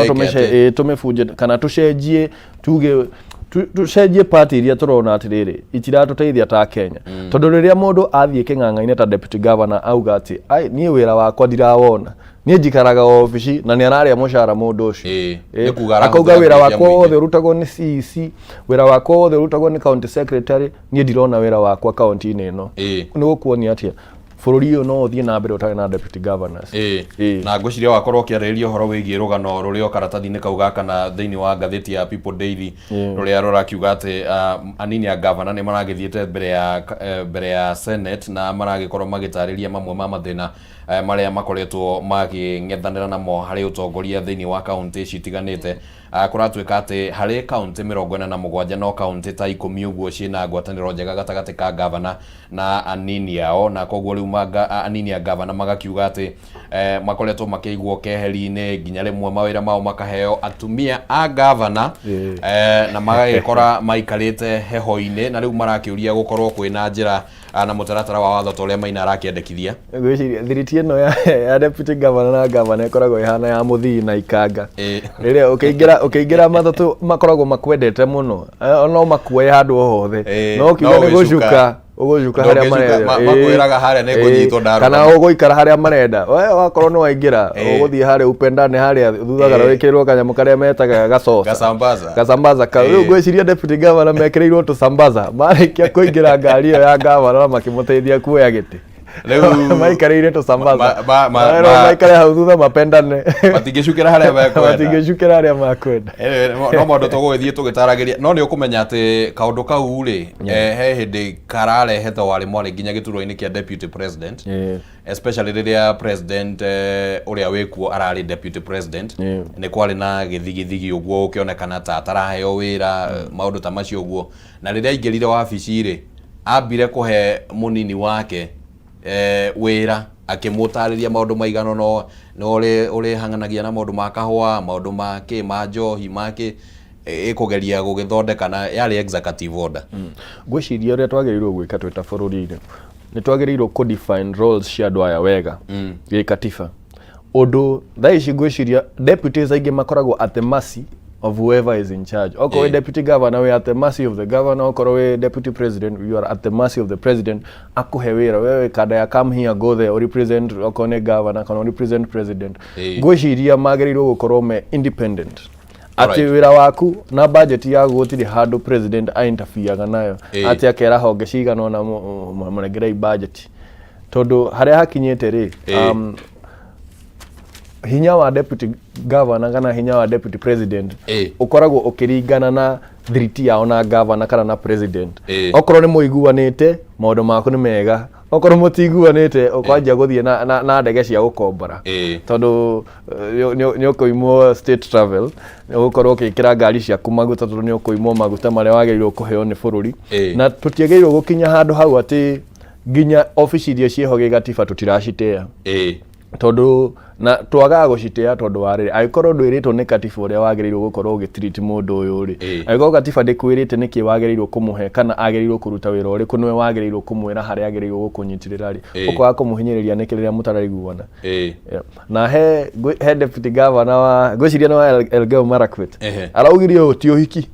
tumece tumibunje kana tucenjie tuge tucenjie party iria turona atiriri itiratuteithia ta Kenya, tondu riria mundu athie king'ang'a-ini ta deputy governor auga ati ai nie wira wakwa ndirawona nie njikaraga ofici na ni araria mushara mundu ucio akauga wira wakwa wothe urutagwo ni CEC, wira wakwa wothe urutagwo ni county secretary, nie ndirona wira wakwa county-ini ino ni gukuonia atia bururi uyu no uthie na mbere utari na deputy governors na ngwiciria wakorwo kiarĩrĩria ũhoro wĩgiĩ rũgano rũrĩa karatathi-inĩ kau gaka na thĩinĩ wa ngathĩti ya People Daily rũrĩa rũrakiuga atĩ anini a governor nĩ maragĩthiĩte mbere ya Senate na maragĩkorwo magĩtarĩria mamwe ma mathĩna marĩa makoretwo magĩng'ethanĩra namo harĩ ũtongoria thĩinĩ wa kaunti citiganĩte. Kũratuĩka atĩ harĩ kaunti 47 no kaunti ta 10 ũguo ciĩna ngwatanĩro njega gatagatĩ ka governor na anini ao, na koguo rĩu anini a governor magakiuga atĩ makoretwo makĩigwo keheri-inĩ, nginya rĩmwe mawĩra mao makaheo atumia a governor na magagĩkora maikarĩte heho-inĩ, na rĩu marakĩũria gũkorwo kwĩna njĩra na mũtaratara wa watho ũrĩa Maina arakĩendekithia. Ngwĩciria thiriti ĩno ya deputy governor na governor ĩkoragwo ihana ya mũthii na ikanga. Rĩrĩa ũkĩingĩra matatũ makoragwo makwendete mũno, no makuoye handũ o hothe, no kiuga nĩ gũcuka ũgũcuka harĩa marenda, makwĩraga harĩa nĩ kũnyitwo ndaru, kana ũgũikara harĩa marenda. Wakorwo nĩ waingĩra ũgũthiĩ harĩa upendane harĩa thutha wĩkĩrĩrwo kanyamũ karĩa metaga gasambaza. Rĩu ngwĩciria deputy governor mekĩrĩirwo tũsambaza, marĩkia kũingĩra ngari ĩyo ya governor makĩmũteithia kuoya gĩtĩ. Rĩu maikarĩire tũsambaza maikare hau thutha mapendane, matingĩcukĩra harĩa makwenda. No maũndũ tũgũgĩthiĩ tũgĩtaragĩria, no nĩ ũkũmenya atĩ kaũndũ kau rĩ he hĩndĩ kararehe thawarĩ mwarĩ nginya gĩturwa-inĩ kĩa deputy president, especially rĩrĩa president ũrĩa wĩkuo ararĩ deputy president. Nĩ kwarĩ na gĩthigithigi ũguo ũkĩonekana ta ataraheo wĩra, maũndũ ta macio ũguo, na rĩrĩa aingĩrire wabici rĩ ambire kũhe mũnini wake wĩra, akĩmũtarĩria maũndũ maigano no ũrĩ hang'anagia na maũndũ ma kahũa, maũndũ ma njohi ĩkũgeria gũgĩthondeka, na yarĩ executive order. Ngwĩciria ũrĩa twagĩrĩirwo gwĩka twĩ ta bũrũri-inĩ nĩ twagĩrĩirwo kũ-define roles cia andũ aya wega gĩkatiba. Ũndũ thaa ici ngwĩciria deputies aingĩ makoragwo at the mercy of whoever is in charge. Okorwo deputy governor we at the mercy of the governor, okorwo we deputy president you are at the mercy of the president. Akuhe wĩra wewe kada ya come here go there, or represent okorwo nĩ governor kana represent president. Ngwĩciria magĩrĩirwo gũkorwo me independent. Ati wĩra waku na budget ya gũtirĩ handũ president interfereaga nayo, ati akera honge cigana ona mũnengere budget, tondũ harĩa hakinyĩte rĩ hinya wa deputy governor kana hinya wa deputy president ukoragwo ukiringana na thiriti yao na governor kana na president. Okorwo nĩ mũiguanĩte maũndũ maku nĩ mega, okorwo mũtiguanĩte ũkwanjia gũthiĩ na ndege cia gũkombora, tondũ nĩ ũkũimwo state travel, nĩ ũgũkorwo ũkĩkĩra ngari ciaku maguta, tondũ nĩ ũkũimwo maguta marĩa wagĩrĩirwo kũheo nĩ bũrũri. Na tũtiagĩrĩirwo gũkinya handũ hau atĩ nginya ofici iria ciĩho gĩgatiba tũtiracitĩa, tondũ na twagaga gũcitĩa tondũ wa rĩrĩ angĩkorwo ndwĩrĩtwo nĩ katiba ũrĩa wagĩrĩirwo gũkorwo ũgĩtreat mũndũ ũyũ rĩ, angĩkorwo katiba ndĩkwĩrĩte nĩkĩ wagĩrĩirwo kũmũhe kana agĩrĩirwo kũruta wĩra ũrĩkũ, nĩwe wagĩrĩirwo kũmwĩra harĩa agĩrĩirwo gũkũnyitĩrĩra rĩ, ũkwaga kũmũhinyĩrĩria nĩkĩ rĩrĩa mũtaraiguana. Na he deputy governor wa ngwĩciria nĩ wa Elgeyo Marakwet araugire ũũ ti ũhiki,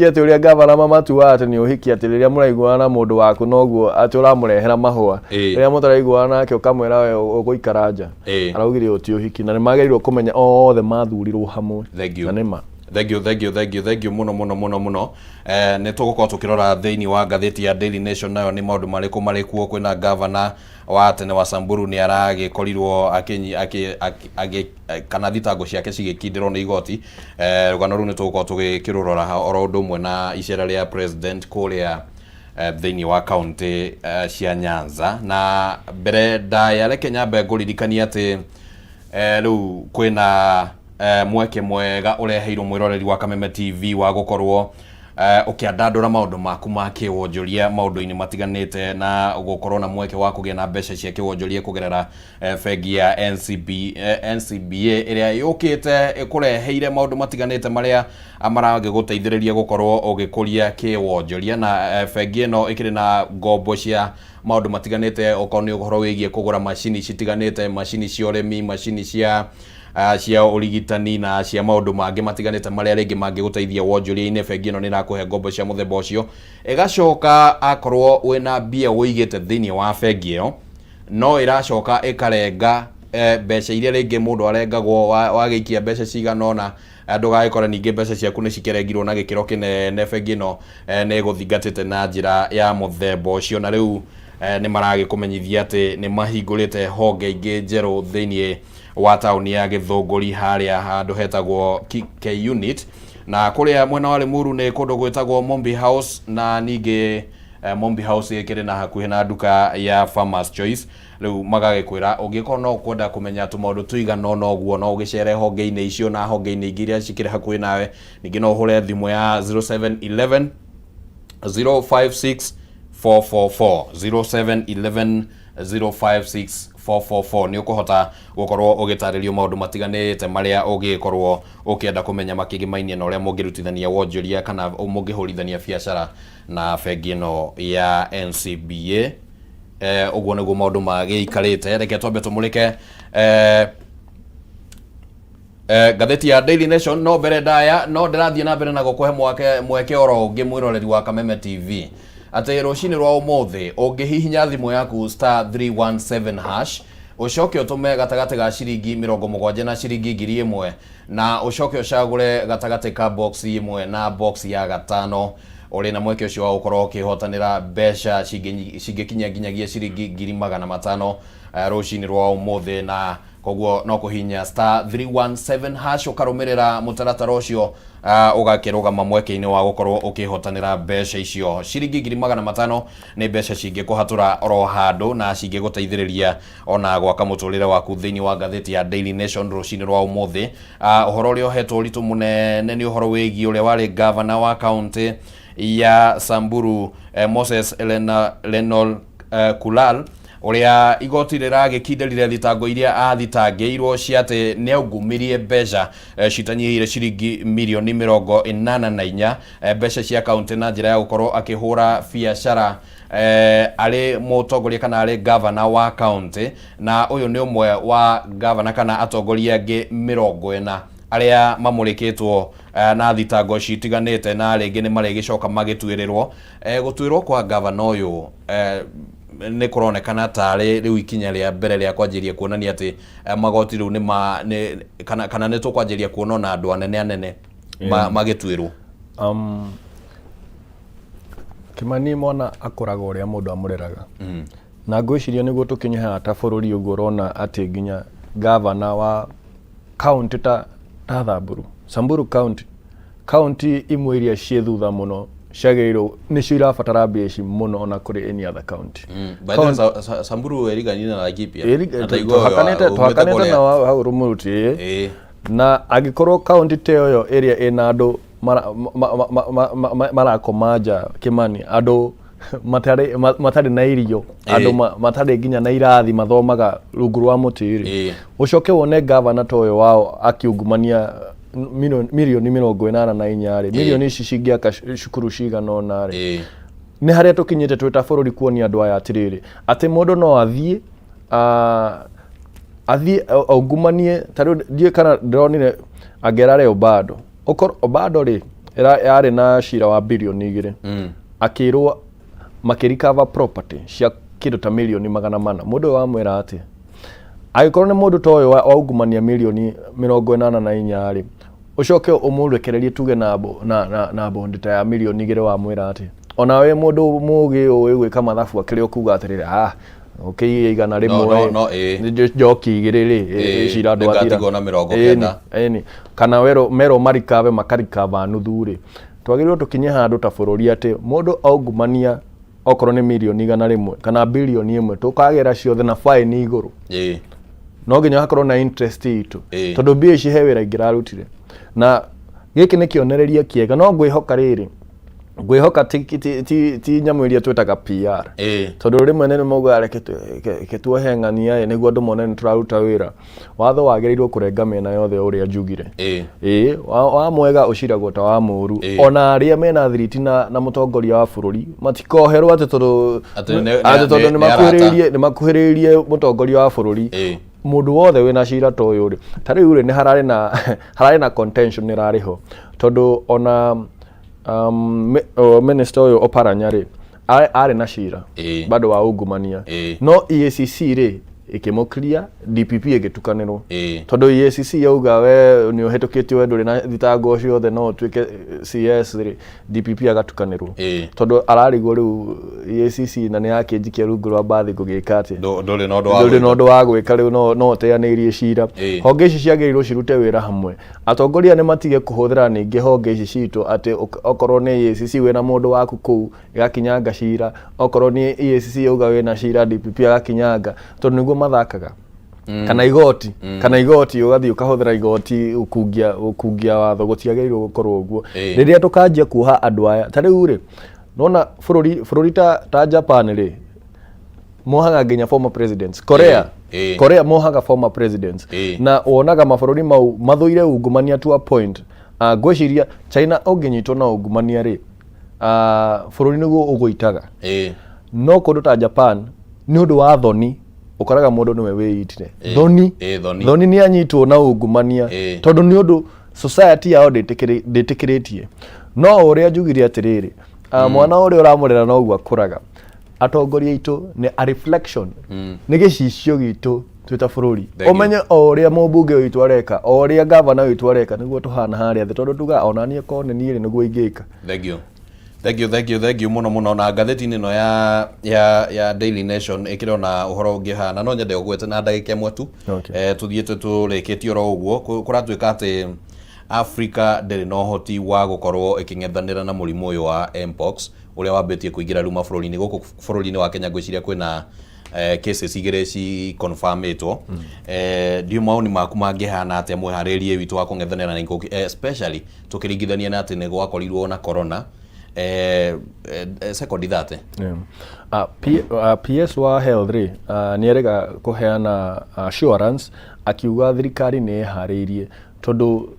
atĩ ũrĩa governor mamatuaga atĩ nĩ ũhiki, atĩ rĩrĩa mũraiguana na mũndũ waku noguo atĩ ũramũrehera mahũa, rĩrĩa mũtaraiguana nake ũkamwĩra we ũgũikara nja. Araugire ũũ ti ũhiki, na nĩ magĩrĩirwo kũmenya othe mathurirwo hamwe na nĩma. Thank you mũno. Nĩ tũgũkorwo tũkĩrora thĩinĩ wa ngathĩti ya Daily Nation, nayo nĩ maũndũ marĩkũ marĩ kuo. Kwĩna governor wa tene wa Samburu nĩ aragĩkorirwo kana thitango ciake cigĩkindĩrwo nĩ igoti. Rũgano rũu nĩ tũgũkorwo tũgĩkĩrũrora oro ũndũ ũmwe na icera rĩa president kũrĩa thĩinĩ wa kaunti cia Nyanza. Na mbere ndayareke nyambe ngũririkania atĩ rĩu kwĩna mweke mwega ũreheirwo mwĩroreri wa Kameme TV wa gũkorwo ũkĩandandũra maũndũ maku ma kĩwonjoria maũndũ-inĩ matiganĩte, na gũkorwo na mweke wa kũgĩa na mbeca cia kĩwonjoria kũgerera bengi ya NCBA ĩrĩa yũkĩte ĩkũreheire maũndũ matiganĩte marĩa maragĩgũteithĩrĩria gũkorwo ũgĩkũria kĩwonjoria. Na bengi ĩno ĩkĩrĩ na ngombo cia maũndũ matiganĩte, okorwo nĩ ũhoro wĩgiĩ kũgũra macini citiganĩte, macini cia ũrĩmi, macini cia ũrigitani na cia maũndũ mangĩ matiganĩte marĩa rĩngĩ mangĩgũteithia wonjoria-inĩ. Bengi ĩno nĩ ĩrakũhe ngombo cia mũthemba ũcio, ĩgacoka akorwo wĩna mbia wĩigĩte thĩinĩ wa bengi ĩyo, no ĩracoka ĩkarenga mbeca iria rĩngĩ mũndũ arengagwo wagĩikia mbeca cigana ũna, ndũgagĩkore ningĩ mbeca ciaku nĩ cikĩrengirwo na gĩkĩro kĩnene. Bengi ĩno nĩ ĩgũthingatĩte na njĩra ya mũthemba ũcio, na rĩu nĩ maragĩkũmenyithia atĩ nĩ mahingũrĩte honge ingĩ njerũ thĩinĩ wa taũni ya Gĩthũngũri harĩa handũ hetagwo K Unit, na kũrĩa mwena wa Limuru nĩ kũndũ gwĩtagwo Mombi House, na ningĩ Mombi House ĩkĩrĩ na hakuhĩ na nduka ya Farmers Choice. Rĩu magagĩkwĩra ũngĩkorwo no kwenda kũmenya tũmaũndũ tũigana ũna ũguo no ũgĩcere honge-inĩ icio na honge-inĩ ingĩ iria cikĩrĩ hakuhĩ nawe. Ningĩ no ũhũre thimũ ya 0711 056 444 0711 056 444 nĩ ũkũhota gũkorwo ũgĩtarĩrio maũndũ matiganĩte marĩa ũngĩkorwo ũkĩenda kũmenya makĩgĩmainie na ũrĩa mũngĩrutithania wonjoria kana mũngĩhũrithania biacara na bengi ĩno ya NCBA. Ũguo nĩguo maũndũ magĩikarĩte. Reke twambe tũmũrĩke ngathĩti ya Daily Nation. No mbere ndaya no ndĩrathiĩ na mbere na gũkũhe mweke oro ũngĩ mwĩroreri wa Kameme TV atĩ rũcinĩ rwa ũmũthĩ ũngĩhihinya thimũ yaku *317# ũcoke ũtũme gatagatĩ ga ciringi 70 na ciringi 1000 na ũcoke ũcagũre gatagatĩ ka box imwe na box ya 5 ũrĩ na mweke ũcio wa gũkorwo ũkĩhotanĩra mbeca cingĩkinya nginyagia ciringi 500 rũcinĩ rwa ũmũthĩ, na koguo no kũhihinya *317# ũkarũmĩrĩra mũtaratara ũcio ũgakĩrũgama mweke-inĩ wa gũkorwo ũkĩhotanĩra mbeca icio. Ciringi 500 nĩ mbeca cingĩkũhatũra oro handũ na cingĩgũteithĩrĩria ona gwaka mũtũrĩre waku thĩinĩ wa ngathĩti ya Daily Nation rũcinĩ rwa ũmũthĩ. Ũhoro ũrĩa ũhetwo ũritũ mũnene nĩ ũhoro wĩgiĩ ũrĩa warĩ gavana wa kaunti ya Samburu Moses Lenol Kulal, ũrĩa igoti rĩragĩkindĩrire thitango iria athitangĩirwo cia atĩ nĩ aungumirie mbeca citanyihĩire ciringi mirioni 84 mbeca cia kaunti na njĩra ya gũkorwo akĩhũra biacara arĩ mũtongoria kana arĩ gavana wa kaunti, na ũyũ nĩ ũmwe wa gavana kana atongoria angĩ 40 arĩa mamũrĩkĩtwo na thitango citiganĩte na rĩngĩ nĩ marĩgĩcoka magĩtuĩrĩrwo. Gũtuĩrwo kwa gavana ũyũ nĩ kũronekana tarĩ rĩu ikinya rĩa mbere rĩa kwanjĩria kuonania atĩ magoti rĩu kana nĩ tũkwanjĩria kuona na andũ anene magĩtuĩrwo. Kimani mwana akũraga ũrĩa mũndũ amũreraga. Na ngwĩciria nĩguo tũkinyaga ta bũrũri ũguo ũrona atĩ nginya gavana wa county ta Samburu county imwe iria ciĩ thutha mũno ciagĩrĩirwo nĩcio irabatara mbeca mũno ona kũrĩ any other county. Samburu eriganire na Laikipia twakanĩte na hau Rumuruti, na angĩkorwo county ta ĩyo ĩrĩa ĩna andũ marakoma nja Kimani, andũ matarĩ na irio, andũ matarĩ nginya na irathi mathomaga rungu rwa mũtĩ-rĩ, ũcoke wone gavana ta ũyũ wao akiungumania mirioni 84 milioni ici cingĩaka cukuru cigana ũna-rĩ, nĩ harĩa tũkinyĩte twĩ ta bũrũri kuonia andũ aya atĩrĩrĩ atĩ mũndũ no athiĩ aungumanie. Tarĩu ndiĩ kana ndĩronire Angerare Obado-rĩ yarĩ na cira wa bilioni 2 akĩrwo makĩrikava property cia kĩndũ ta milioni 400. Mũndũ wamwĩra atĩ angĩkorwo nĩ mũndũ ta ũyũ waungumania milioni 84-rĩ, ũcoke ũmũrekererie tuge na bondi ta ya milioni 2 wamwĩra atĩ ona we mũndũ mũgĩ ũĩ gwĩka mathabu akĩrĩ okuga atĩrĩrĩ okay igana rĩmwe njoki 2 cira andũ athira kana mero marikave makarikava nuthu-rĩ, twagĩrĩirwo tũkinye handũ ta bũrũri atĩ mũndũ aungumania okorwo nĩ milioni 100 kana bilioni 1 tũkagera ciothe na fine igũrũ. No nginya hakorwo na interest itũ tondũ mbia ici he wĩra ingĩrarutire, na gĩkĩ nĩ kĩonereria kĩega. No ngwĩhoka ti nyamũ iria twĩtaga PR, tondũ rĩmwe nĩ maugaga reke tuohe ng'ania nĩguo andũ mone nĩ tũraruta wĩra. Watho wagĩrĩirwo kũrenga mĩena yothe ũrĩa njugire. Wa mwega ũciragwo ta wa mũũru. Ona arĩa mena thiriti na mũtongoria wa bũrũri matikoherwo atĩ tondũ nĩ makuhĩrĩirie mũtongoria wa bũrũri. Mũndũ wothe wĩna cira ta ũyũ-rĩ, ta rĩu-rĩ nĩ hararĩ na contention ĩrarĩho, tondũ ona minister ũyũ Oparanya-rĩ arĩ na cira bado wa ungumania, no EACC-rĩ ikimukria DPP igitukanirwo tondu EACC yauga we ni uhetukitio we nduri na thitango ciothe no twike CS DPP agatukanirwo tondu ararigwo riu EACC na ni yakinjikia rungu rwa bathi gugika ati nduri no ndo wa gwika riu no teanirie cira honge ici ciagiriro cirute wira hamwe atongoria ni matige kuhuthira ningi honge ici citu ati okorwo ni EACC wina mundu waku kuu igakinyanga cira okorwo ni EACC yauga wina cira DPP agakinyanga tondu niguo mathakaga kana igoti ugathi ukahuthira igoti ukungia watho gutiagiriro gukorwo uguo riria tukanjia kuha andu aya ta riu ri nona bururi ta Japan ri mohaga nginya former presidents Korea mohaga former presidents na wonaga mabururi mau mathuire ungumania to a point gwiciria China unginyitwo na ungumania ri bururi niguo uguitaga no kundu ta Japan ni undu wa thoni ukoraga mundu niwe wiitire thoni ni anyitwo na ungumania tondu ni undu society yao nditikiritie no uria njugire atiriri mwana uria uramurera no ugwa kuraga atongoria itu ni a reflection ni gicicio gitu twita bururi umenye uria mubunge witu areka uria governor witu areka niguo tuhana haria tondu tuga onanie kone niire niguo ingika. Thank you muno na ngatheti-inĩ ĩno ya Daily Nation ikirona uhoro ngihana no nyende ugwete na ndagika imwe tu tuthiete turikitio ro uguo kuratuika ati Africa ndiri no hoti wa gukorwo iking'ethanira na murimu uyu wa mpox uria wambitie kuingira riu mabũrũri-inĩ guku bũrũri-inĩ wa Kenya gwiciria kwina cases igire ci confirmĩtwo ndio maoni maku mangihana atia mwiharirie witu wa kung'ethanira na especially tukiringithania na ati ni gwakorirwo na corona second that PS wa health ri nierega kuheana assurance akiuga thirikari ni haririe tondu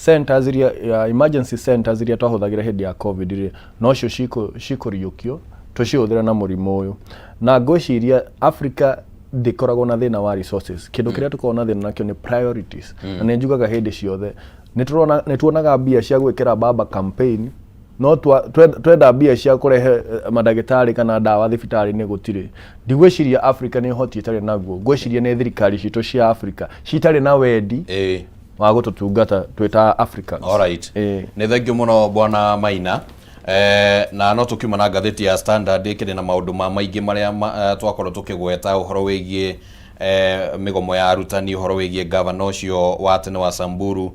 centers iria emergency centers iria twahuthagira hindi ya covid ri no cio cikuriukio tucihuthira na murimu uyu na ngwiciria Africa ndikoragwo na thina wa resources kindu kiria tukona thina nakio ni priorities na ni njugaga hindi ciothe ni tuonaga mbia cia gwikira baba campaign no twenda mbia cia kurehe madagitari kana dawa thibitari-inĩ gutire ndigwiciria Africa ni hoti itari naguo ngwiciria ni thirikari citu cia Africa citari na wendi wa gututungata twita Africans. Alright ni thank you muno bwana Maina na no tukiuma na ngatheti ya Standard ikiri na maundu maingi maria twakorwo tukigweta uhoro wigie migomo ya arutani uhoro wigie governor cio wa tene wa Samburu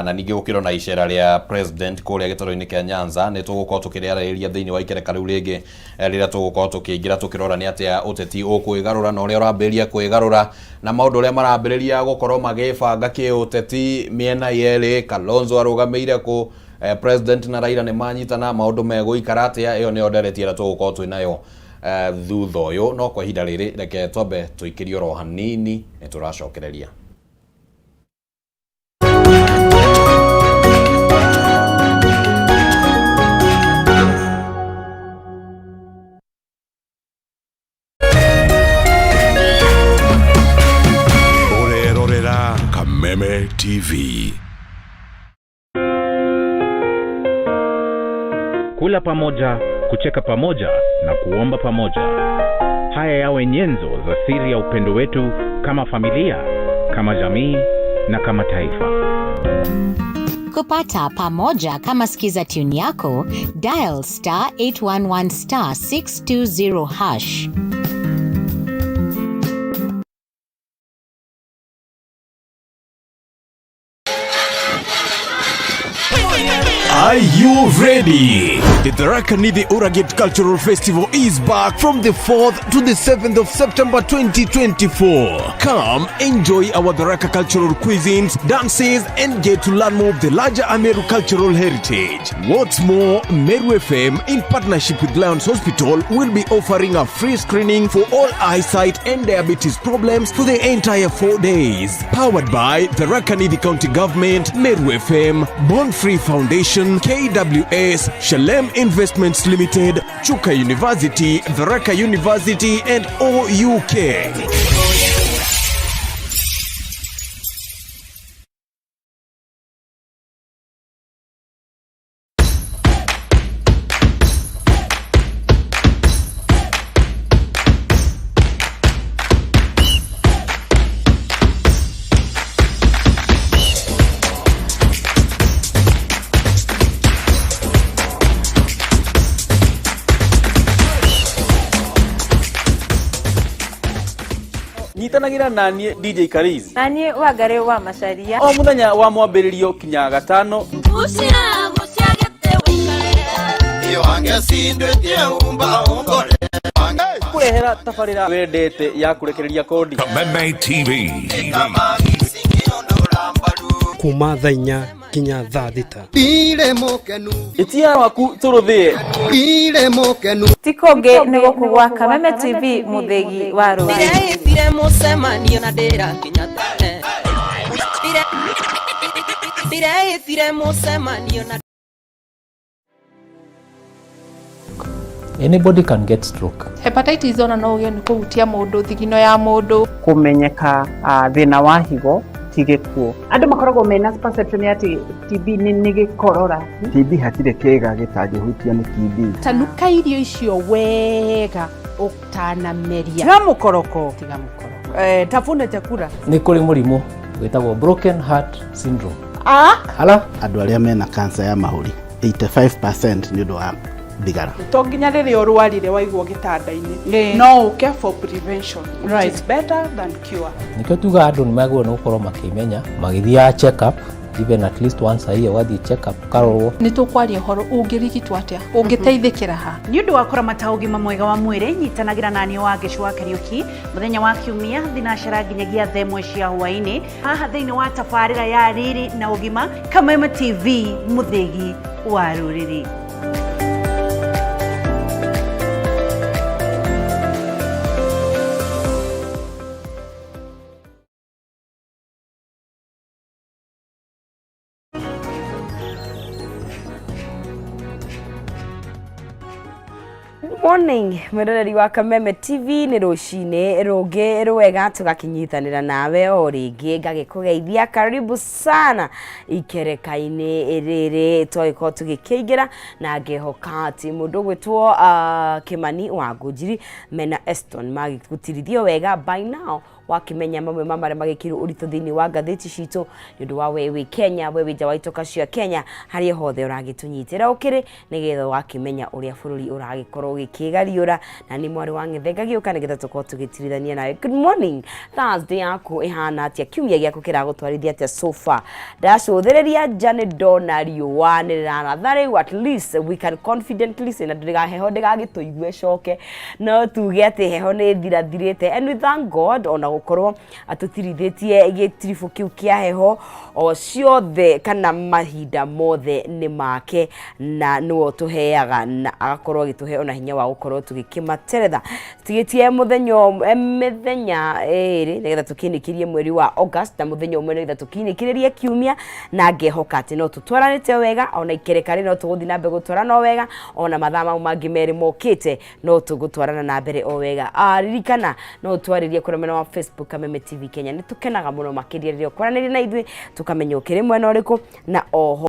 na ningi gukirona icera ria president kuria gitaro-ini kia Nyanza ni tugukorwo tukiriarĩrĩria thiini wa ikereka riu ringi riria tugukorwo tukiingira tukirora ni atia uteti ukwigarura na uria urambiria kwigarura na maundu uria marambiria gukorwo magibanga kiuteti miena yeri Kalonzo arugameire ku president na Raila ni manyitana maundu meguikara atia iyo ni ndereti ira tugukorwo twinayo thutha uyu no kwa ihinda riri reke twambe tuikirio ro hanini ni turacokereria. Kameme TV. Kula pamoja, kucheka pamoja na kuomba pamoja. Haya yawe nyenzo za siri ya upendo wetu kama familia, kama jamii na kama taifa. Kupata pamoja kama skiza tune yako, dial *811 *620#. Are you ready? The Tharaka Nithi Uragit Cultural Festival is back from the 4th to the 7th of September 2024. Come enjoy our Tharaka cultural cuisines, dances, and get to learn more of the larger Ameru cultural heritage. What's more, Meru FM, in partnership with Lions Hospital, will be offering a free screening for all eyesight and diabetes problems for the entire 4 days. Powered by the Tharaka Nithi County Government, Meru FM, Born Free Foundation, KWS, Shalem Investments Limited, Chuka University, Tharaka University, and OUK. nyitanagira nanie DJ Kariz nanie Wangari wa Macharia o muthenya wa mwambĩrĩrio kinya gatano kurehera tabarĩra wendete ya kurekereria kodi Kameme TV kuma thaa 4 kinya thaa 6 itia waku turuthie tikonge nego kugwa Kameme TV muthegi wa ro ire mucemanio na ndira kinya ire mucemanio na anybody can get stroke. Hepatitis ona no uge ni kuhutia mundu thigino ya mundu kumenyeka thina wa higo tigikuo andu makoragwo mena perception ati TB ni gikorora TB hatire kega gitangihutia ni TB tanuka irio icio wega utanameria tiga mukoroko tafuna chakula ni kuri murimu witagwo broken heart syndrome hala andu aria mena cancer ya mahuri 85% ni ndo wa thigara to nginya riri urwarire waigwo gitanda-ini no uke for prevention which is better than cure nikio tuga andu ni magwo no gukorwo makimenya magithia check up even at least once a year wathi check up karorwo ni tukwaria horo ungirigitwo atia ungiteithikira ha ni undu wa kura mataugima mwega wa mwiri nyitanagira nani wa Gicua Kariuki muthenya wa kiumia thinacera nginyagia themwe cia hwaini haha thiini wa tabarira ya riri na ugima Kameme TV muthegi wa ruriri Morning, mwiroreri wa Kameme TV ni rucine ruge rwega tugakinyitanira nawe o ringi ngagikugeithia karibu sana ikereka-ini riri twagiko tugikiingira na ngehoka ati mundu gwitwo Kimani wa Ngũnjiri mena Eston magigutirithio wega by now wakimenya mamwe mamare magikiru urito thini wa ngatheti citu ndu wa wewe Kenya wewe nja wa itoka cia Kenya hari hothe uragitunyitira ukiri nigetha wakimenya uria bururi uragikorwo gikigariura na ni mwari wa Ng'ethe giuka nigetha tukorwo tugitirithania nawe. Good morning. Thursday yako ihana atia kiumia giaku kiragutwarithia atia so far ndacuthiriria jane dona riũa nĩ rĩraratha at least we can confidently say na ndĩga heho ndĩgagĩtũigue coke no tuge atĩ heho nĩ thirathirĩte and we thank God ona gukorwo atutirithĩtie gĩtiribũ kĩu kĩa heho o ciothe kana mahinda mothe nĩ make na nĩwe tũheaga na agakorwo agĩtũhe ona hinya wa gukorwo tũgĩkĩmateretha tigĩtie mĩthenya ĩrĩ nĩgetha tũkĩnĩkĩrie mweri wa August na mũthenya ũmwe nĩgetha tũkĩnĩkĩrĩrie kiumia na ngehoka atĩ no tũtwaranĩte wega ona ikereka rĩ no tũgũthiĩ na mbere gũtwarana o wega ona mathaa mau mangĩ merĩ mokĩte no tũgũtwarana na mbere o wega ririkana no twarĩrie kũrĩa mwena wa Facebook Kameme TV Kenya nĩ tũkenaga mũno makĩria rĩrĩa ũkwaranĩria na ithuĩ tukamenya ũkĩrĩ mwena ũrĩkũ na oho